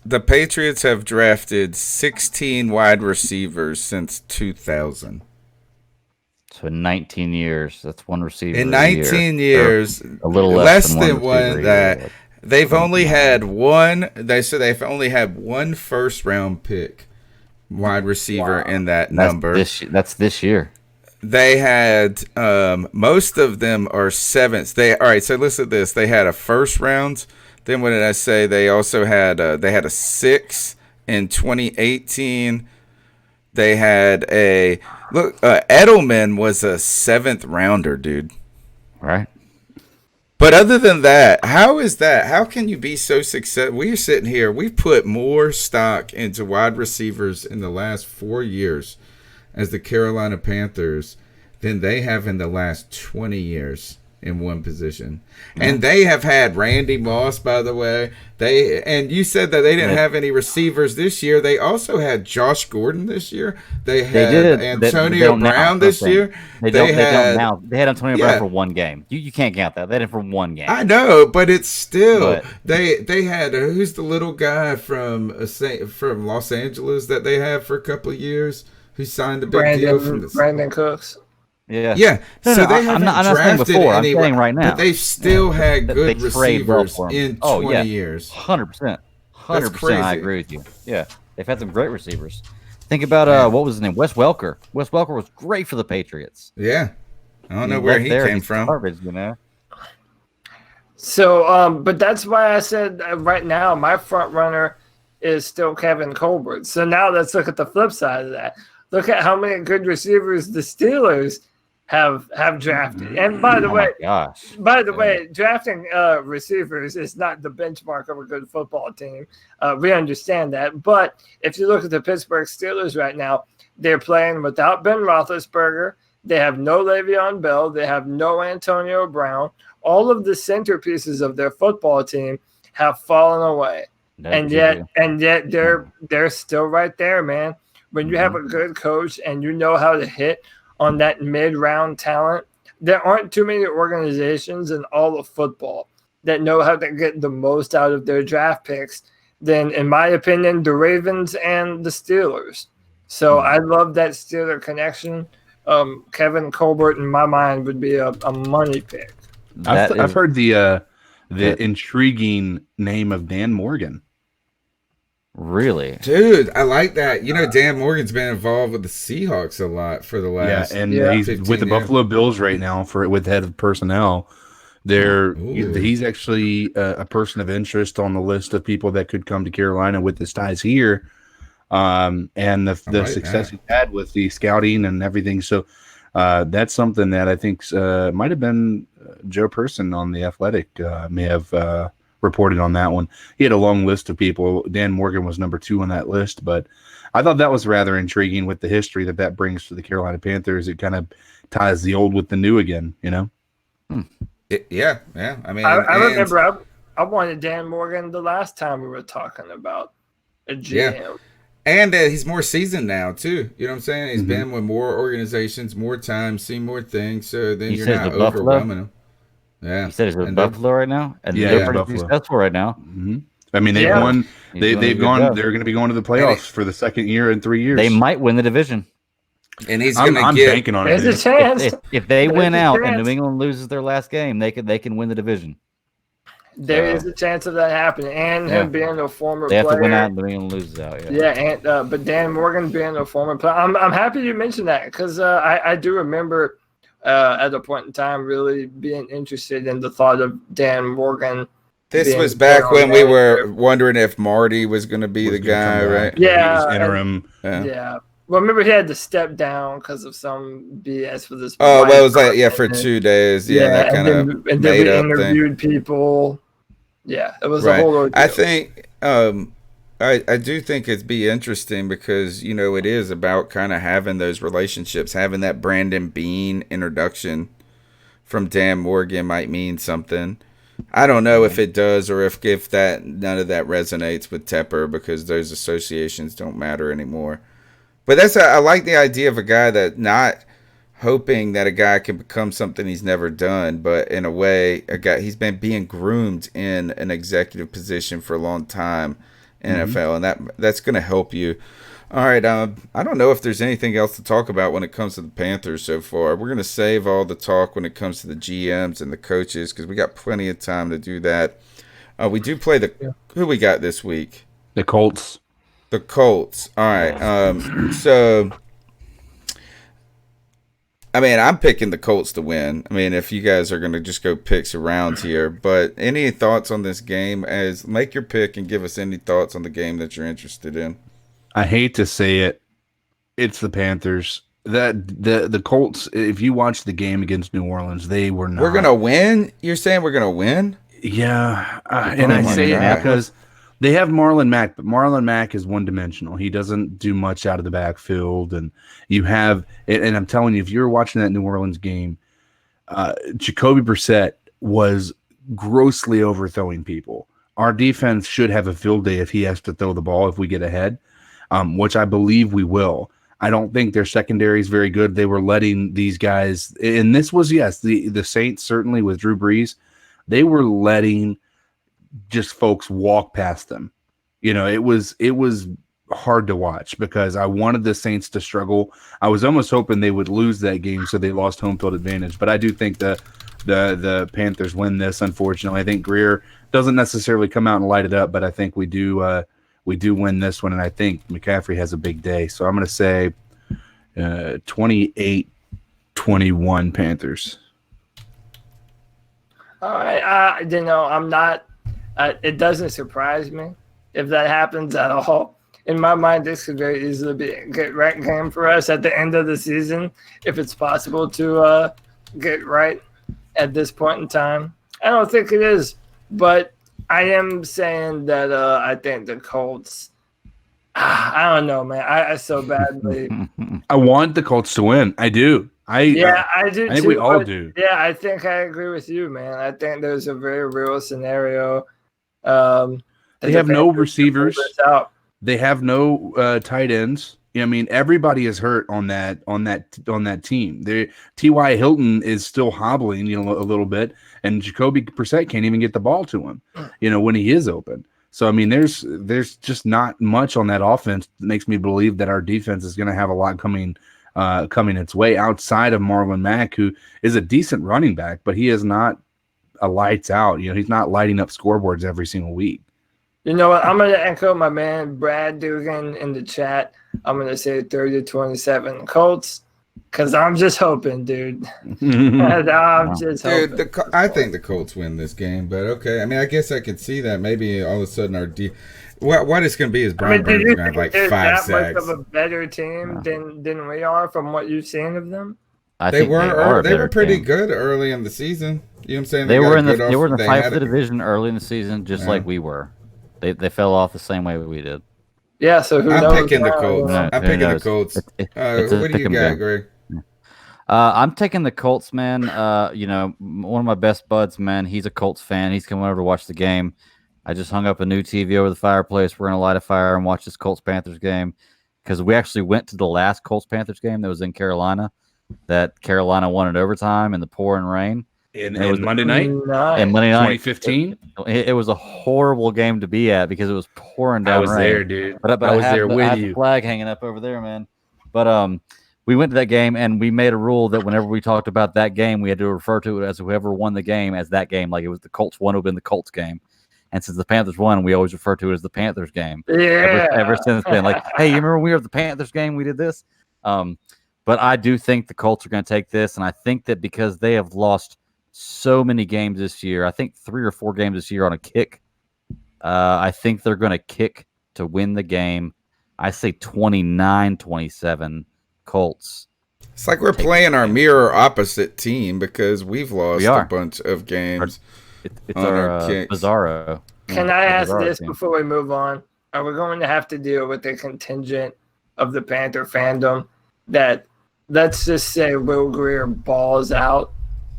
The Patriots have drafted 16 wide receivers since 2000. So in 19 years, that's one receiver. In 19 years, a little less than one. That they've only had one. They said they've only had one first-round pick wide receiver in that number. That's this year. They had most of them are sevenths. All right. So listen to this. They had a first round. Then what did I say? They also had a 6 in 2018. They had Edelman was a 7th rounder, dude. Right. But other than that, how is that? How can you be so successful? We're sitting here. We've put more stock into wide receivers in the last 4 years as the Carolina Panthers than they have in the last 20 years in one position. And they have had Randy Moss, by the way. And you said that they didn't have any receivers this year. They also had Josh Gordon this year. They had Antonio Brown this year. They had Antonio Brown for one game. You can't count that. They had him for one game. I know, but it's still they had who's the little guy from Los Angeles that they had for a couple of years who signed a big deal from the Brandon Cooks. Yeah. So they haven't drafted anyone. I'm saying right now. But they've still had good receivers in 20 years. 100%. 100%. I agree with you. Yeah. They've had some great receivers. Think about what was his name? Wes Welker. Wes Welker was great for the Patriots. Yeah. I don't know where he came from. Garbage, So, but that's why I said right now my front runner is still Kevin Colbert. So now let's look at the flip side of that. Look at how many good receivers the Steelers have drafted. And by the way, drafting receivers is not the benchmark of a good football team. We understand that. But if you look at the Pittsburgh Steelers right now, they're playing without Ben Roethlisberger. They have no Le'Veon Bell. They have no Antonio Brown. All of the centerpieces of their football team have fallen away. And yet they're still right there, man. When you have a good coach and you know how to hit on that mid-round talent, there aren't too many organizations in all of football that know how to get the most out of their draft picks than, in my opinion, the Ravens and the Steelers. So I love that Steeler connection. Kevin Colbert, in my mind, would be a money pick. I've heard the intriguing name of Dan Morgan. Really? Dude, I like that. You know, Dan Morgan's been involved with the Seahawks a lot for the last he's with the Buffalo Bills right now with head of personnel. He's actually a person of interest on the list of people that could come to Carolina with his ties here, and the success he's had with the scouting and everything. So that's something that I think might have been Joe Person on The Athletic may have reported on that one. He had a long list of people. Dan Morgan was number 2 on that list, but I thought that was rather intriguing with the history that brings to the Carolina Panthers. It kind of ties the old with the new again, you know? Yeah. I mean, I remember I wanted Dan Morgan the last time we were talking about a GM. And he's more seasoned now too. You know what I'm saying? He's been with more organizations, more time, seen more things. So then you're not overwhelming him. Yeah. You said he's with Buffalo right now, and Yeah, they're pretty Buffalo. successful right now. I mean, they've won. They've gone. They're going to be going to the playoffs for the second year in 3 years. They might win the division. And he's going to get. Banking on it. There's a chance. If they win out and New England loses their last game, they can win the division. There is a chance of that happening, and him being a former player. They have to win out and New England loses out. And but Dan Morgan being a former player, I'm happy you mentioned that because I do remember at a point in time really being interested in the thought of Dan Morgan. This was back when we were wondering if Marty was going to be the guy, right? Yeah, he was interim. Yeah. Well, remember he had to step down because of some BS for this. Oh, well, it was like for 2 days. Yeah, that kind of and then we interviewed people. Yeah, it was a whole ordeal. I think I do think it'd be interesting because it is about kind of having those relationships, having that Brandon Bean introduction from Dan Morgan might mean something. I don't know if it does or if that none of that resonates with Tepper because those associations don't matter anymore. But I like the idea of a guy that not hoping that a guy can become something he's never done, but in a way, he's been being groomed in an executive position for a long time in NFL, and that's going to help you. All right, I don't know if there's anything else to talk about when it comes to the Panthers so far. We're going to save all the talk when it comes to the GMs and the coaches because we got plenty of time to do that. We do play who we got this week? The Colts. The Colts. All right. So, I mean, I'm picking the Colts to win. I mean, if you guys are going to just go picks around here, but any thoughts on this game? Make your pick and give us any thoughts on the game that you're interested in. I hate to say it, it's the Panthers. The Colts. If you watch the game against New Orleans, they were not. We're gonna win. You're saying we're gonna win? Yeah, and I say it because they have Marlon Mack, but Marlon Mack is one-dimensional. He doesn't do much out of the backfield, and you have. And I'm telling you, if you're watching that New Orleans game, Jacoby Brissett was grossly overthrowing people. Our defense should have a field day if he has to throw the ball if we get ahead, which I believe we will. I don't think their secondary is very good. They were letting these guys, and this was, the Saints certainly with Drew Brees, they were letting just folks walk past them. It was hard to watch because I wanted the Saints to struggle. I was almost hoping they would lose that game so they lost home field advantage. But I do think the Panthers win this, unfortunately. I think Grier doesn't necessarily come out and light it up, but I think we do win this one, and I think McCaffrey has a big day. So I'm going to say 28-21 Panthers. All right. I'm not it doesn't surprise me if that happens at all. In my mind, this could very easily be a get right game for us at the end of the season if it's possible to get right at this point in time. I don't think it is, but I am saying that I think the Colts. I don't know, man. I so badly. I want the Colts to win. I do. I do. I think we all do. Yeah, I think I agree with you, man. I think there's a very real scenario. They have no receivers. They have no tight ends. I mean, everybody is hurt on that team. T.Y. Hilton is still hobbling, a little bit, and Jacoby Brissett can't even get the ball to him, when he is open. So I mean, there's just not much on that offense that makes me believe that our defense is going to have a lot coming its way outside of Marlon Mack, who is a decent running back, but he is not a lights out. He's not lighting up scoreboards every single week. You know what? I'm going to echo my man Brad Dugan in the chat. I'm going to say 30-27 Colts because I'm just hoping, dude. I'm just hoping. I think the Colts win this game, but okay. I mean, I guess I could see that. Maybe all of a sudden our what it's going to be is Brian Burns going to have like 5 sacks. That much of a better team than we are from what you've seen of them? They were pretty good early in the season. You know what I'm saying? They were in the fight for the division early in the season, just like we were. They fell off the same way we did. Yeah, so I'm picking the Colts. I'm picking the Colts. What do you got, Greg? I'm taking the Colts, man. One of my best buds, man. He's a Colts fan. He's coming over to watch the game. I just hung up a new TV over the fireplace. We're gonna light a fire and watch this Colts-Panthers game because we actually went to the last Colts-Panthers game that was in Carolina. That Carolina won in overtime in the pouring rain. And it was Monday night? And Monday night. 2015? It was a horrible game to be at because it was pouring down I was rain. there, dude. But I was there I with have you. the flag hanging up over there, man. But we went to that game and we made a rule that whenever we talked about that game, we had to refer to it as whoever won the game as that game. Like it was the Colts won, it would have been the Colts game. And since the Panthers won, we always refer to it as the Panthers game. Yeah. Ever since then, like, hey, you remember when we were at the Panthers game? We did this. But I do think the Colts are going to take this, and I think that because they have lost so many games this year, I think 3 or 4 games this year on a kick. I think they're going to kick to win the game. I say 29-27 Colts. It's like we're playing our mirror opposite team because we've lost a bunch of games. It's our kicks. Bizarro. Can I ask Bizarro this team. before we move on? Are we going to have to deal with the contingent of the Panther fandom that, let's just say, Will Grier balls out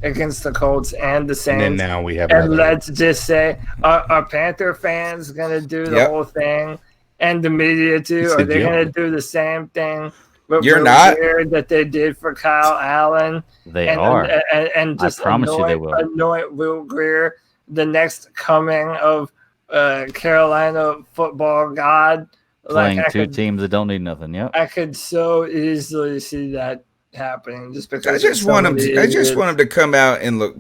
against the Colts and the Saints? And then now we have and another- let's just say, are Panther fans going to do the whole thing? And the media too? It's Are the they deal. going to do the same thing with You're Will not. Grier that they did for Kyle Allen? They are. And just I promise you they will. anoint Will Grier the next coming of Carolina football god. Playing I two could, teams that don't need nothing. Yep. I could so easily see that happening just because I just want him. I just want him to come out and look.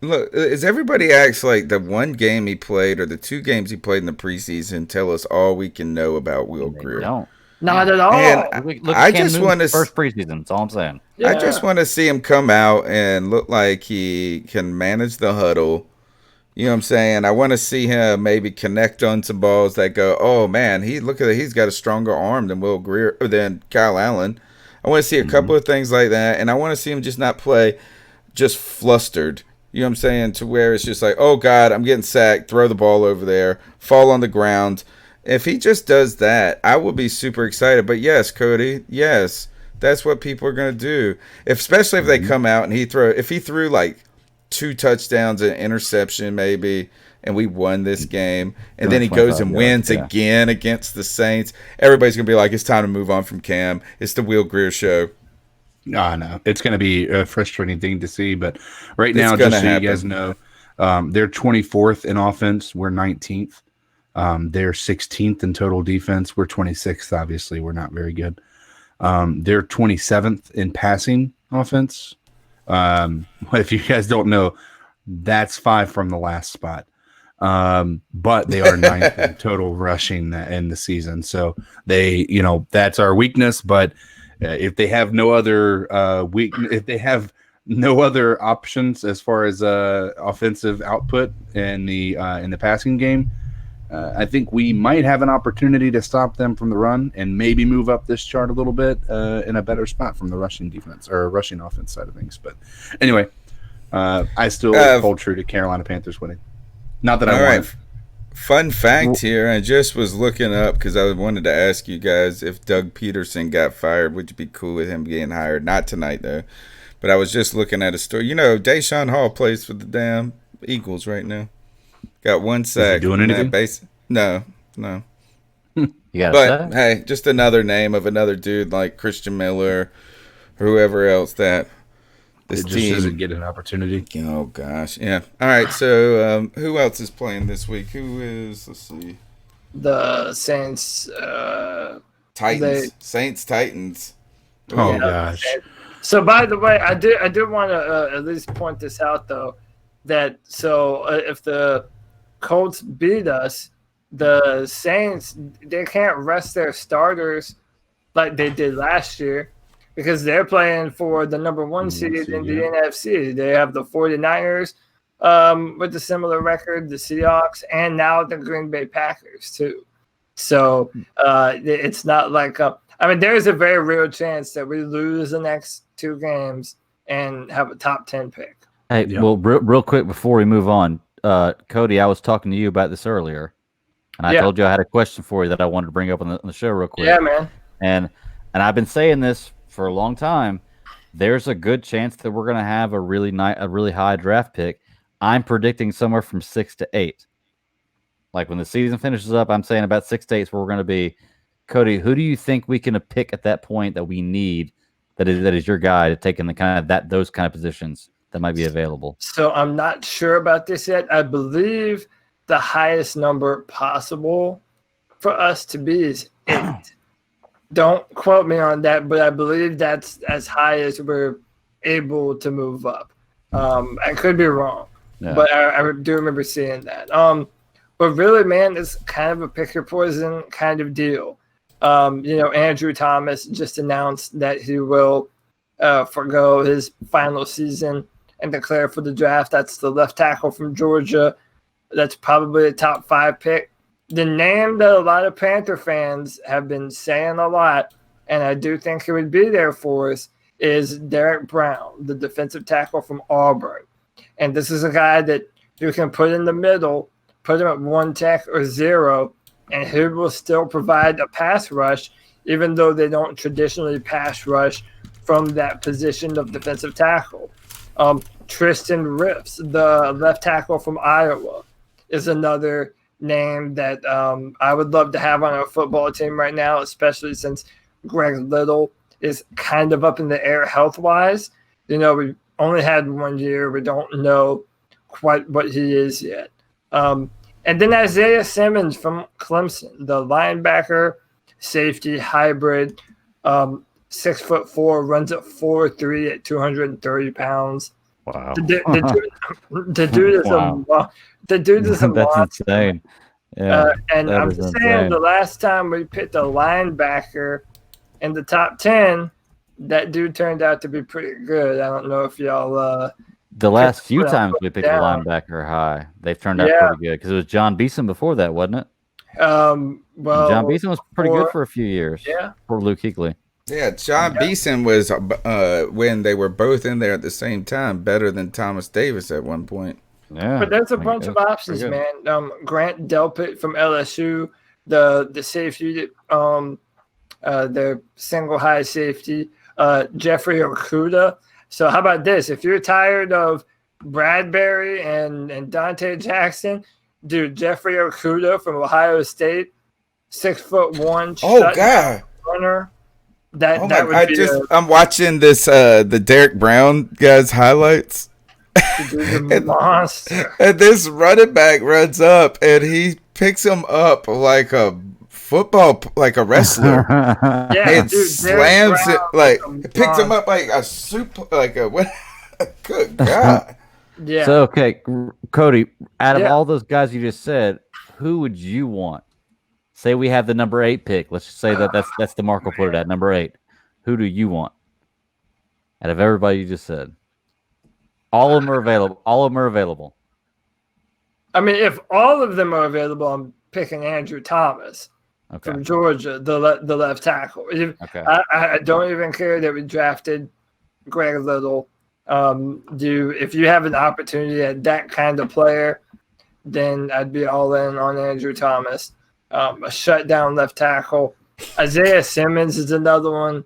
Look, as everybody acts like the one game he played or the 2 games he played in the preseason tell us all we can know about Will Grier. Don't. Not at all. And Look I at Cam just Newton's want to. first preseason. That's all I'm saying. I just want to see him come out and look like he can manage the huddle. You know what I'm saying? I want to see him maybe connect on some balls that go, oh man, he's got a stronger arm than Will Grier than Kyle Allen. I want to see a couple of things like that, and I want to see him just not play just flustered. You know what I'm saying? To where it's just like, oh God, I'm getting sacked, throw the ball over there, fall on the ground. If he just does that, I will be super excited. But yes, Cody, yes, that's what people are going to do. Especially if they come out and he threw like 2 touchdowns and an interception maybe, and we won this game, and then he goes and wins again against the Saints, everybody's going to be like, it's time to move on from Cam. It's the Will Grier show. No. It's going to be a frustrating thing to see, but right now, just so you guys know, they're 24th in offense. We're 19th. They're 16th in total defense. We're 26th. Obviously, we're not very good. They're 27th in passing offense. If you guys don't know, that's 5 from the last spot. But they are 9th in total rushing in the season. So they, that's our weakness. But if they have no other if they have no other options as far as offensive output in the passing game, I think we might have an opportunity to stop them from the run and maybe move up this chart a little bit in a better spot from the rushing defense or rushing offense side of things. But anyway, I still hold true to Carolina Panthers winning. Not that I want it. Fun fact here, I just was looking up because I wanted to ask you guys if Doug Peterson got fired, would you be cool with him getting hired? Not tonight, though. But I was just looking at a story. Deshaun Hall plays for the damn Eagles right now. Got 1 sack. Is he doing anything? No. You got but hey, just another name of another dude like Christian Miller, or whoever else that this it just team doesn't get an opportunity. Oh gosh, yeah. All right, so who else is playing this week? Who is? Let's see. The Saints. Titans. Saints. Titans. Oh gosh. So by the way, I do want to at least point this out though, that if the Colts beat us, the Saints, they can't rest their starters like they did last year because they're playing for the number 1 seed in the NFC. They have the 49ers with a similar record, the Seahawks, and now the Green Bay Packers too. So it's not like there's a very real chance that we lose the next 2 games and have a top 10 pick. Hey, well, real quick before we move on, Cody, I was talking to you about this earlier, and I told you I had a question for you that I wanted to bring up on the show real quick. Yeah, man. And I've been saying this for a long time. There's a good chance that we're going to have a really high draft pick. I'm predicting somewhere from 6 to 8. Like when the season finishes up, I'm saying about 6 to 8 is where we're going to be. Cody, who do you think we can pick at that point that we need that is your guy to take in the kind of those kind of positions that might be available? So I'm not sure about this yet. I believe the highest number possible for us to be is 8. Don't quote me on that, but I believe that's as high as we're able to move up. I could be wrong, but I do remember seeing that. But really, man, it's kind of a pick your poison kind of deal. Andrew Thomas just announced that he will forego his final season and declare for the draft. That's the left tackle from Georgia. That's probably a top 5 pick. The name that a lot of Panther fans have been saying a lot, and I do think he would be there for us, is Derek Brown, the defensive tackle from Auburn. And this is a guy that you can put in the middle, put him at 1 tech or 0, and he will still provide a pass rush, even though they don't traditionally pass rush from that position of defensive tackle. Tristan Riffs, the left tackle from Iowa, is another name that I would love to have on our football team right now, especially since Greg Little is kind of up in the air health-wise. We only had 1 year. We don't know quite what he is yet. And then Isaiah Simmons from Clemson, the linebacker, safety, hybrid, 6'4", runs at 4'3" at 230 pounds. Wow. The dude is a That's monster. insane. Yeah, and I'm just saying, the last time we picked a linebacker in the top 10, that dude turned out to be pretty good. I don't know if y'all. The last few times we picked a linebacker high, they've turned out pretty good because it was John Beeson before that, wasn't it? Well, John Beeson was pretty good for a few years. Yeah. For Luke Kuechly. Yeah, John Beeson was, when they were both in there at the same time, better than Thomas Davis at one point. Yeah, but there's a bunch of options, man. Grant Delpit from LSU, the safety, their single high safety, Jeffrey Okuda. So how about this? If you're tired of Bradbury and Dante Jackson, dude, Jeffrey Okuda from Ohio State, 6'1". Oh God, runner. That would be I'm watching this the Derek Brown guy's highlights. Monster. And this running back runs up and he picks him up like a football, like a wrestler. And dude, slams it like picks him up like a what? Good God. Yeah. So okay, Cody, out of all those guys you just said, who would you want? Say we have the number 8 pick. Let's just say that's the mark we'll put it at, number 8. Who do you want? Out of everybody you just said. All of them are available. I mean, if all of them are available, I'm picking Andrew Thomas from Georgia, the left tackle. I don't even care that we drafted Greg Little. If you have an opportunity at that kind of player, then I'd be all in on Andrew Thomas. A shutdown left tackle. Isaiah Simmons is another one.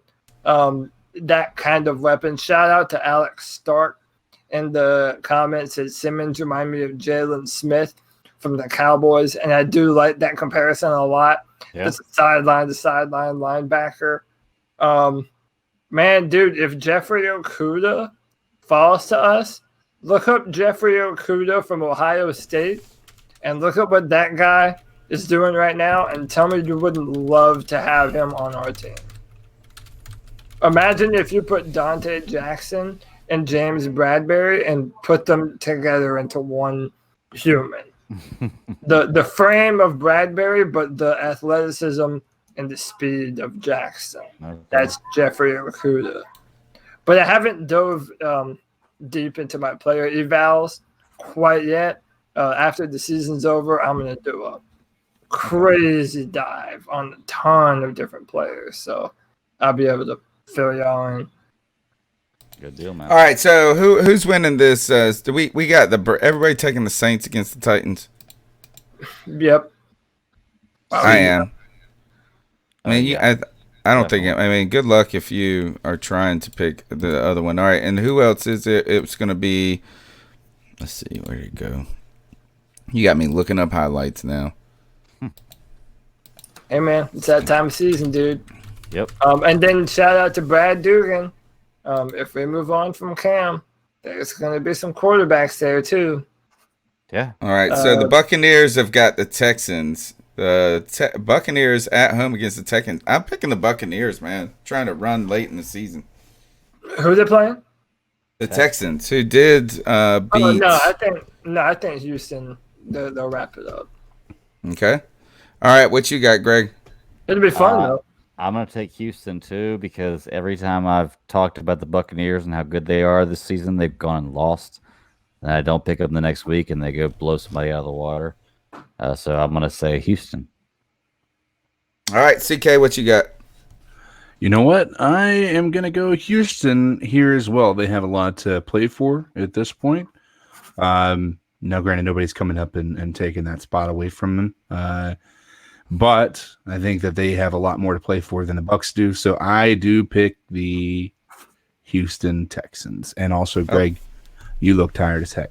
That kind of weapon. Shout out to Alex Stark in the comments that Simmons remind me of Jalen Smith from the Cowboys, and I do like that comparison a lot. Yeah. It's a sideline to sideline linebacker. Man, dude, if Jeffrey Okuda falls to us, look up Jeffrey Okuda from Ohio State and look up what that guy is doing right now and tell me you wouldn't love to have him on our team. Imagine if you put Dante Jackson and James Bradbury and put them together into one human. The frame of Bradbury, but the athleticism and the speed of Jackson. Okay. That's Jeffrey Okuda. But I haven't dove deep into my player evals quite yet. After the season's over, I'm going to do a crazy dive on a ton of different players. So I'll be able to fill y'all in. Good deal, man. All right, so who's winning this? We got everybody taking the Saints against the Titans. Yep. I am. I mean, I don't think. I mean, good luck if you are trying to pick the other one. All right, and who else is it? It's going to be. Let's see, where did it go? You got me looking up highlights now. Hey man, it's that time of season, dude. Yep. And then shout out to Brad Dugan. If we move on from Cam, there's going to be some quarterbacks there too. Yeah. All right. So the Buccaneers have got the Texans. The Buccaneers at home against the Texans. I'm picking the Buccaneers, man. Trying to run late in the season. Who are they playing? The Texans, who did beat. I think Houston. They'll wrap it up. Okay. All right. What you got, Greg? It'll be fun though. I'm going to take Houston too because every time I've talked about the Buccaneers and how good they are this season, they've gone and lost. And I don't pick them the next week and they go blow somebody out of the water. So I'm going to say Houston. All right, CK, what you got? You know what? I am going to go Houston here as well. They have a lot to play for at this point. Now, granted, nobody's coming up and taking that spot away from them. But I think that they have a lot more to play for than the Bucs do. So I do pick the Houston Texans. And also, Greg, you look tired as heck.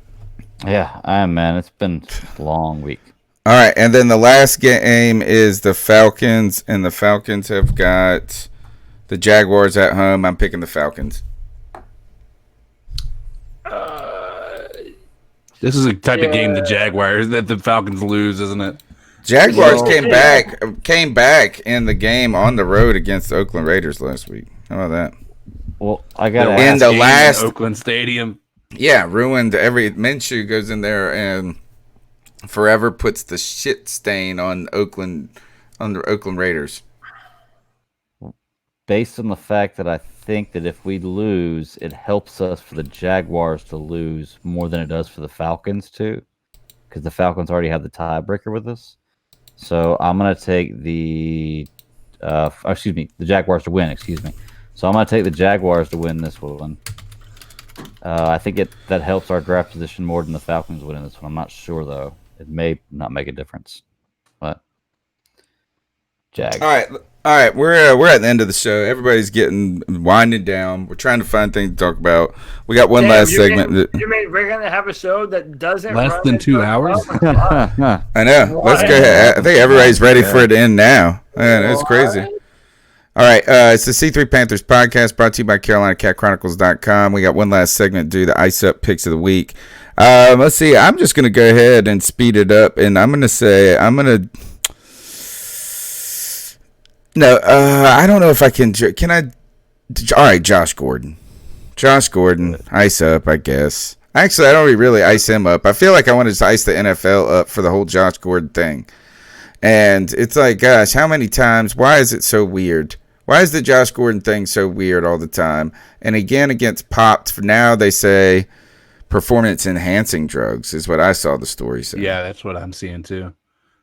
Yeah, I am, man. It's been a long week. All right, and then the last game is the Falcons, and the Falcons have got the Jaguars at home. I'm picking the Falcons. This is a type of game the Jaguars that the Falcons lose, isn't it? Jaguars came back in the game on the road against the Oakland Raiders last week. How about that? Well, I got in the last Oakland Stadium. Yeah, ruined every. Minshew goes in there and forever puts the shit stain on the Oakland Raiders. Based on the fact that I think that if we lose, it helps us for the Jaguars to lose more than it does for the Falcons to, because the Falcons already have the tiebreaker with us. So I'm going to take the Jaguars to win, So I'm going to take the Jaguars to win this one. I think that helps our draft position more than the Falcons winning this one. I'm not sure, though. It may not make a difference. But Jags. All right. We're at the end of the show. Everybody's getting winding down. We're trying to find things to talk about. We got one last segment. You mean we're gonna have a show that doesn't less run than 2 hours? I know. Let's go ahead. I think everybody's ready for it to end now. Man, it's crazy. All right. It's the C3 Panthers podcast brought to you by CarolinaCatChronicles.com. We got one last segment to do the Ice Up Picks of the Week. Let's see. I'm just going to go ahead and speed it up, and I'm going to say No, I don't know if I can. Can I? All right, Josh Gordon. Ice up, I guess. Actually, I don't really ice him up. I feel like I want to ice the NFL up for the whole Josh Gordon thing. And it's like, gosh, how many times? Why is it so weird? Why is the Josh Gordon thing so weird all the time? And again, against Popped, for now they say performance-enhancing drugs is what I saw the story say. Yeah, that's what I'm seeing too.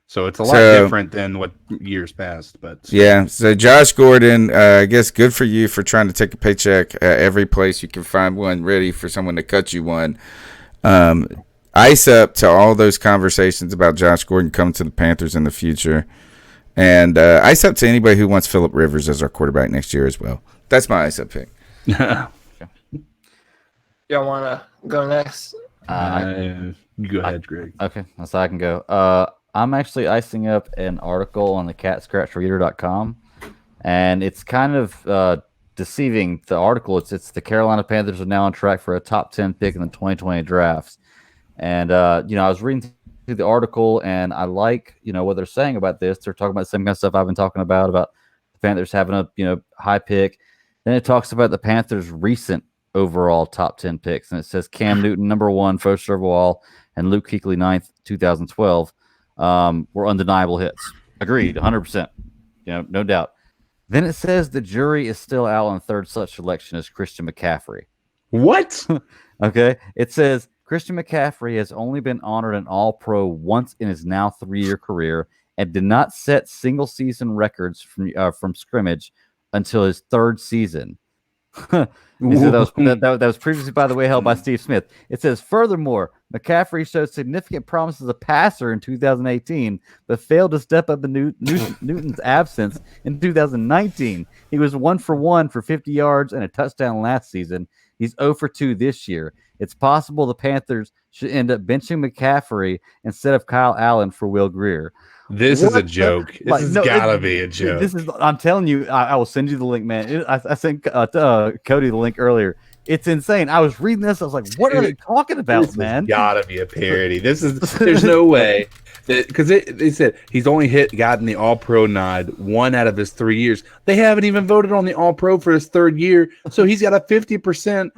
So it's a lot different than what years past. But yeah, so Josh Gordon, I guess good for you for trying to take a paycheck at every place you can find one ready for someone to cut you one. Ice up to all those conversations about Josh Gordon coming to the Panthers in the future. And ice up to anybody who wants Phillip Rivers as our quarterback next year as well. That's my ice up pick. Y'all want to go next? Go ahead, Greg. Okay, so I can go. I'm actually icing up an article on the catscratchreader.com, and it's kind of deceiving. The article, it's the Carolina Panthers are now on track for a top 10 pick in the 2020 drafts. And, I was reading through the article, and I like, what they're saying about this. They're talking about the same kind of stuff I've been talking about the Panthers having a, high pick. Then it talks about the Panthers' recent overall top 10 picks, and it says Cam Newton, number 1, first overall, and Luke Kuechly, 9th, 2012. Were undeniable hits. Agreed, 100%. No doubt. Then it says the jury is still out on third such selection as Christian McCaffrey. What? Okay. It says Christian McCaffrey has only been honored an All-Pro once in his now 3-year career and did not set single-season records from scrimmage until his 3rd season. That was previously, by the way, held by Steve Smith. It says, furthermore, McCaffrey showed significant promise as a passer in 2018, but failed to step up in Newton's absence in 2019. He was 1 for 1 for 50 yards and a touchdown last season. He's 0 for 2 this year. It's possible the Panthers should end up benching McCaffrey instead of Kyle Allen for Will Grier. This is a joke. This has gotta be a joke. This is. I'm telling you. I will send you the link, man. I sent Cody the link earlier. It's insane. I was reading this. I was like, "What are they talking about, This man?" has gotta be a parody. This is. There's no way because they said he's only gotten the All Pro nod 1 out of his 3 years. They haven't even voted on the All Pro for his 3rd year, so he's got a 50%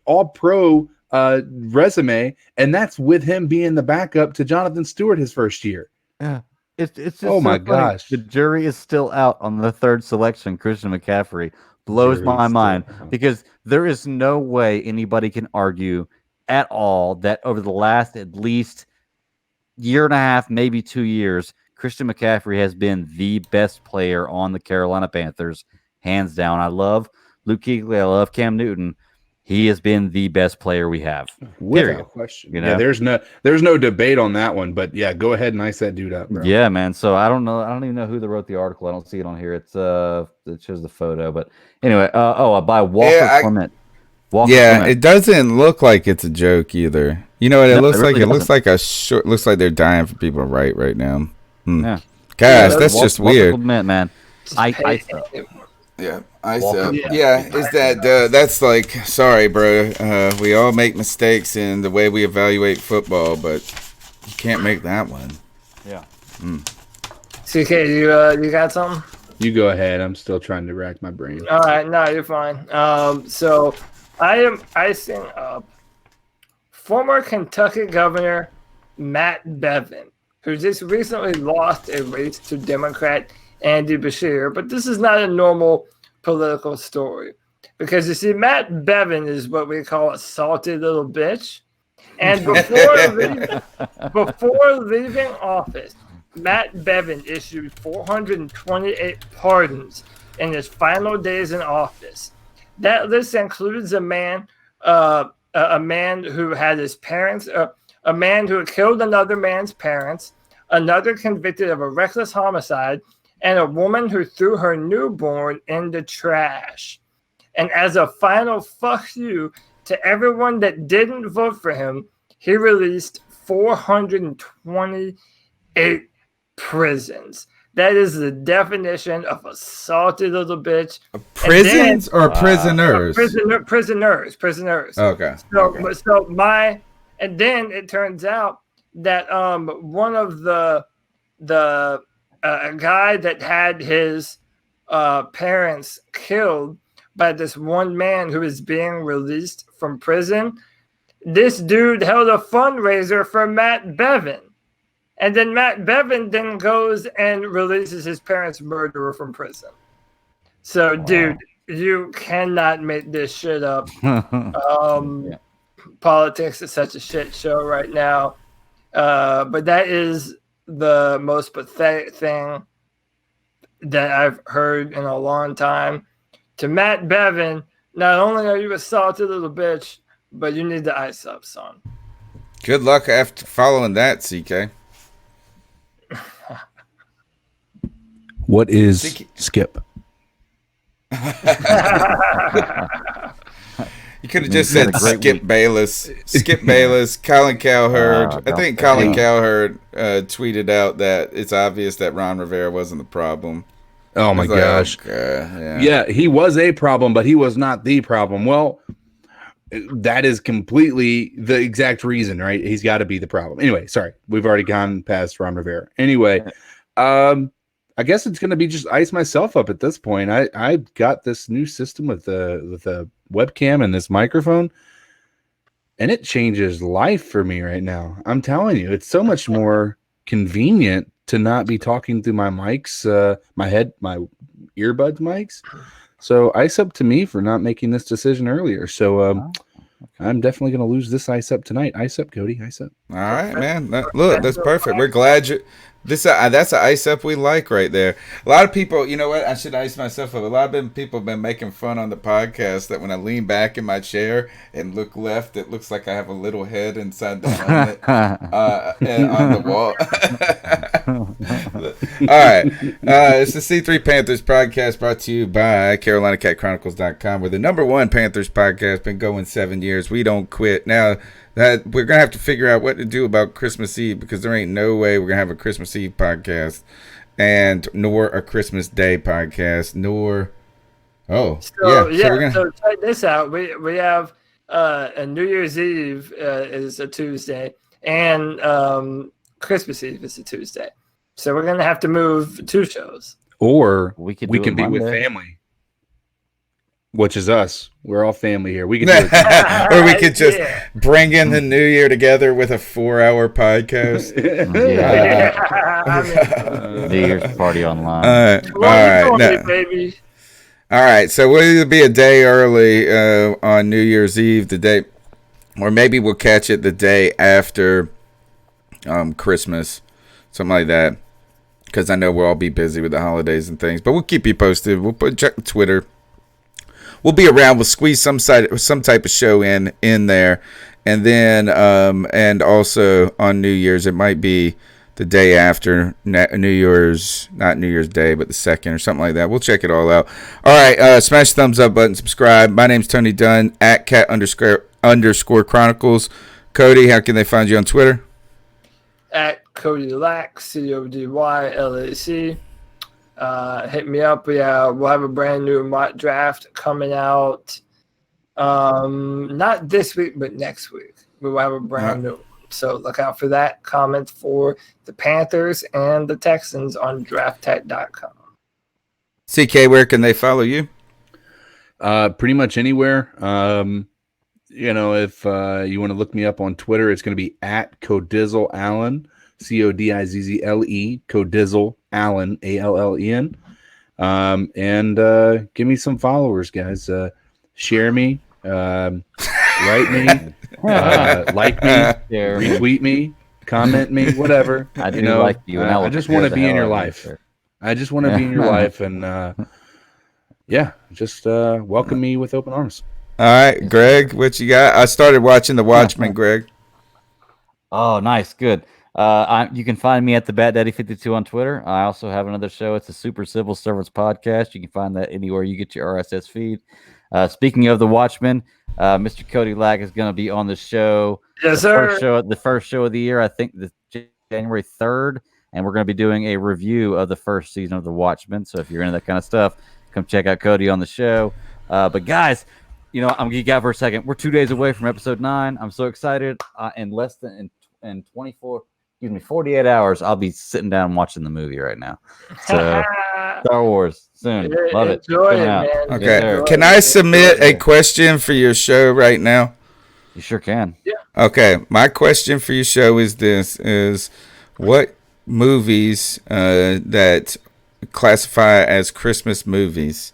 All Pro resume, and that's with him being the backup to Jonathan Stewart his first year. Yeah, it's just oh my gosh. The jury is still out on the 3rd selection. Christian McCaffrey blows my mind because there is no way anybody can argue at all that over the last at least year and a half, maybe 2 years, Christian McCaffrey has been the best player on the Carolina Panthers, hands down. I love Luke Kuechly. I love Cam Newton. He has been the best player we have. Without question. You know? Yeah, there's no debate on that one, but yeah, go ahead and ice that dude up, bro. Yeah, man. So I don't know. I don't even know who wrote the article. I don't see it on here. It's it shows the photo, but anyway, by Walker Clement. Clement. It doesn't look like it's a joke either. You know what it looks like? Really It looks like a short. Looks like they're dying for people to write right now. Yeah. Gosh, that's just weird. Clement, man. Yeah, is that that's like, sorry, bro. We all make mistakes in the way we evaluate football, but you can't make that one. Yeah. CK, you got something? You go ahead. I'm still trying to rack my brain. All right, no, you're fine. So I am icing up former Kentucky Governor Matt Bevin, who just recently lost a race to Democrat Andy Beshear. But this is not a normal political story because, you see, Matt Bevin is what we call a salty little bitch. And before leaving office, Matt Bevin issued 428 pardons in his final days in office. That list includes a man who had his parents, a man who had killed another man's parents, another convicted of a reckless homicide, and a woman who threw her newborn in the trash. And as a final fuck you to everyone that didn't vote for him, he released 428 prisons. That is the definition of a salty little bitch. Prisons or prisoners? Prisoners. Okay. And then it turns out that one of the guy that had his parents killed by this one man who is being released from prison, this dude held a fundraiser for Matt Bevin. And then Matt Bevin then goes and releases his parents' murderer from prison. So, dude, you cannot make this shit up. Politics is such a shit show right now. But that is the most pathetic thing that I've heard in a long time. To Matt Bevin, not only are you a salty little bitch, but you need to ice up, son. Good luck after following that, CK. What is Skip? You could have just said Skip Bayless. Skip Bayless, Colin Cowherd. I think Colin Cowherd tweeted out that it's obvious that Ron Rivera wasn't the problem. Oh my gosh. Yeah, he was a problem, but he was not the problem. Well, that is completely the exact reason, right? He's got to be the problem. Anyway, sorry. We've already gone past Ron Rivera. Anyway, I guess it's going to be just ice myself up at this point. I got this new system with the webcam and this microphone, and it changes life for me right now. I'm telling you, it's so much more convenient to not be talking through my mics, my earbuds mics. So ice up to me for not making this decision earlier. So I'm definitely going to lose this ice up tonight. Ice up, Cody. Ice up. All right, man. Look, that's perfect. We're glad you. That's an ice up we like right there. A lot of people, you know what? I should ice myself up. A lot of people have been making fun on the podcast that when I lean back in my chair and look left, it looks like I have a little head inside the helmet and on the wall. All right. It's the C3 Panthers podcast brought to you by CarolinaCatChronicles.com. We're the #1 Panthers podcast. Been going 7 years. We don't quit. Now that we're going to have to figure out what to do about Christmas Eve, because there ain't no way we're going to have a Christmas Eve podcast and nor a Christmas Day podcast, nor... Oh, So we're gonna... so check this out. We have a New Year's Eve is a Tuesday, and Christmas Eve is a Tuesday. So we're gonna have to move 2 shows. Or we can be with family, which is us. We're all family here. We can do it. Or we could just bring in the new year together with a 4-hour podcast. New Year's party online. All right. Baby. All right, so we'll either be a day early on New Year's Eve, the day, or maybe we'll catch it the day after Christmas, something like that, because I know we'll all be busy with the holidays and things. But we'll keep you posted. We'll check Twitter. We'll be around. We'll squeeze some type of show in there, and then and also on New Year's, it might be the day after New Year's, not New Year's Day, but the 2nd or something like that. We'll check it all out. All right, smash the thumbs up button, subscribe. My name's Tony Dunn, at @cat_Chronicles. Cody, how can they find you on Twitter? At Cody Lack, CODYLAC. Hit me up. We'll have a brand new mock draft coming out. Not this week, but next week. We will have a brand new. So look out for that. Comment for the Panthers and the Texans on drafttech.com. CK, where can they follow you? Pretty much anywhere. If you want to look me up on Twitter, it's going to be at Codizzle Allen, CODIZZLE, Codizzle Allen, ALLEN. And give me some followers, guys. Share me. Write me, like me, retweet me, comment me, whatever. I do like you. And I just want to be in your life. I just want to be in your life, and just welcome me with open arms. All right, Greg, what you got? I started watching The Watchmen, Greg. Oh, nice, good. You can find me at the Bat Daddy 52 on Twitter. I also have another show. It's a Super Civil Servants podcast. You can find that anywhere you get your RSS feed. Speaking of The Watchmen, Mr. Cody Lack is going to be on the show. Yes, sir. The first show of the year, I think, January 3rd, and we're going to be doing a review of the first season of The Watchmen. So if you're into that kind of stuff, come check out Cody on the show. But guys, I'm going to geek out for a second. We're 2 days away from episode 9. I'm so excited. In less than 48 hours, I'll be sitting down and watching the movie right now. So Star Wars soon. Love it. Enjoy it, man. Okay. Yes, can I submit a question for your show right now? You sure can. Yeah. Okay. My question for your show is this: what movies that classify as Christmas movies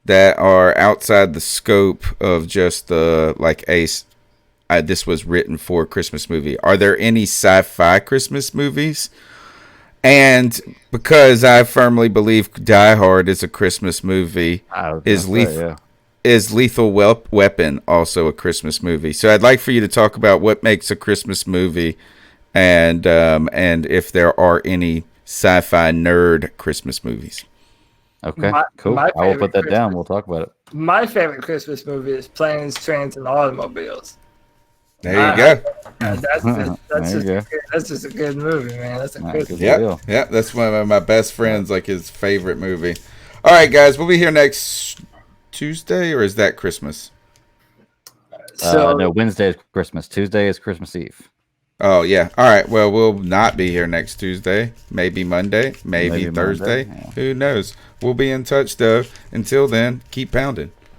that are outside the scope of just this was written for a Christmas movie? Are there any sci-fi Christmas movies? And because I firmly believe Die Hard is a Christmas movie, is Lethal Weapon also a Christmas movie? So I'd like for you to talk about what makes a Christmas movie, and if there are any sci-fi nerd Christmas movies. Okay, cool. I will put that down. We'll talk about it. My favorite Christmas movie is Planes, Trains, and Automobiles. There you go. That's just a good movie, man. That's a Christmas movie. Yeah, that's one of my best friends, his favorite movie. All right, guys, we'll be here next Tuesday, or is that Christmas? No, Wednesday is Christmas. Tuesday is Christmas Eve. Oh, yeah. All right. Well, we'll not be here next Tuesday. Maybe Monday. Maybe Thursday. Monday, yeah. Who knows? We'll be in touch, though. Until then, keep pounding.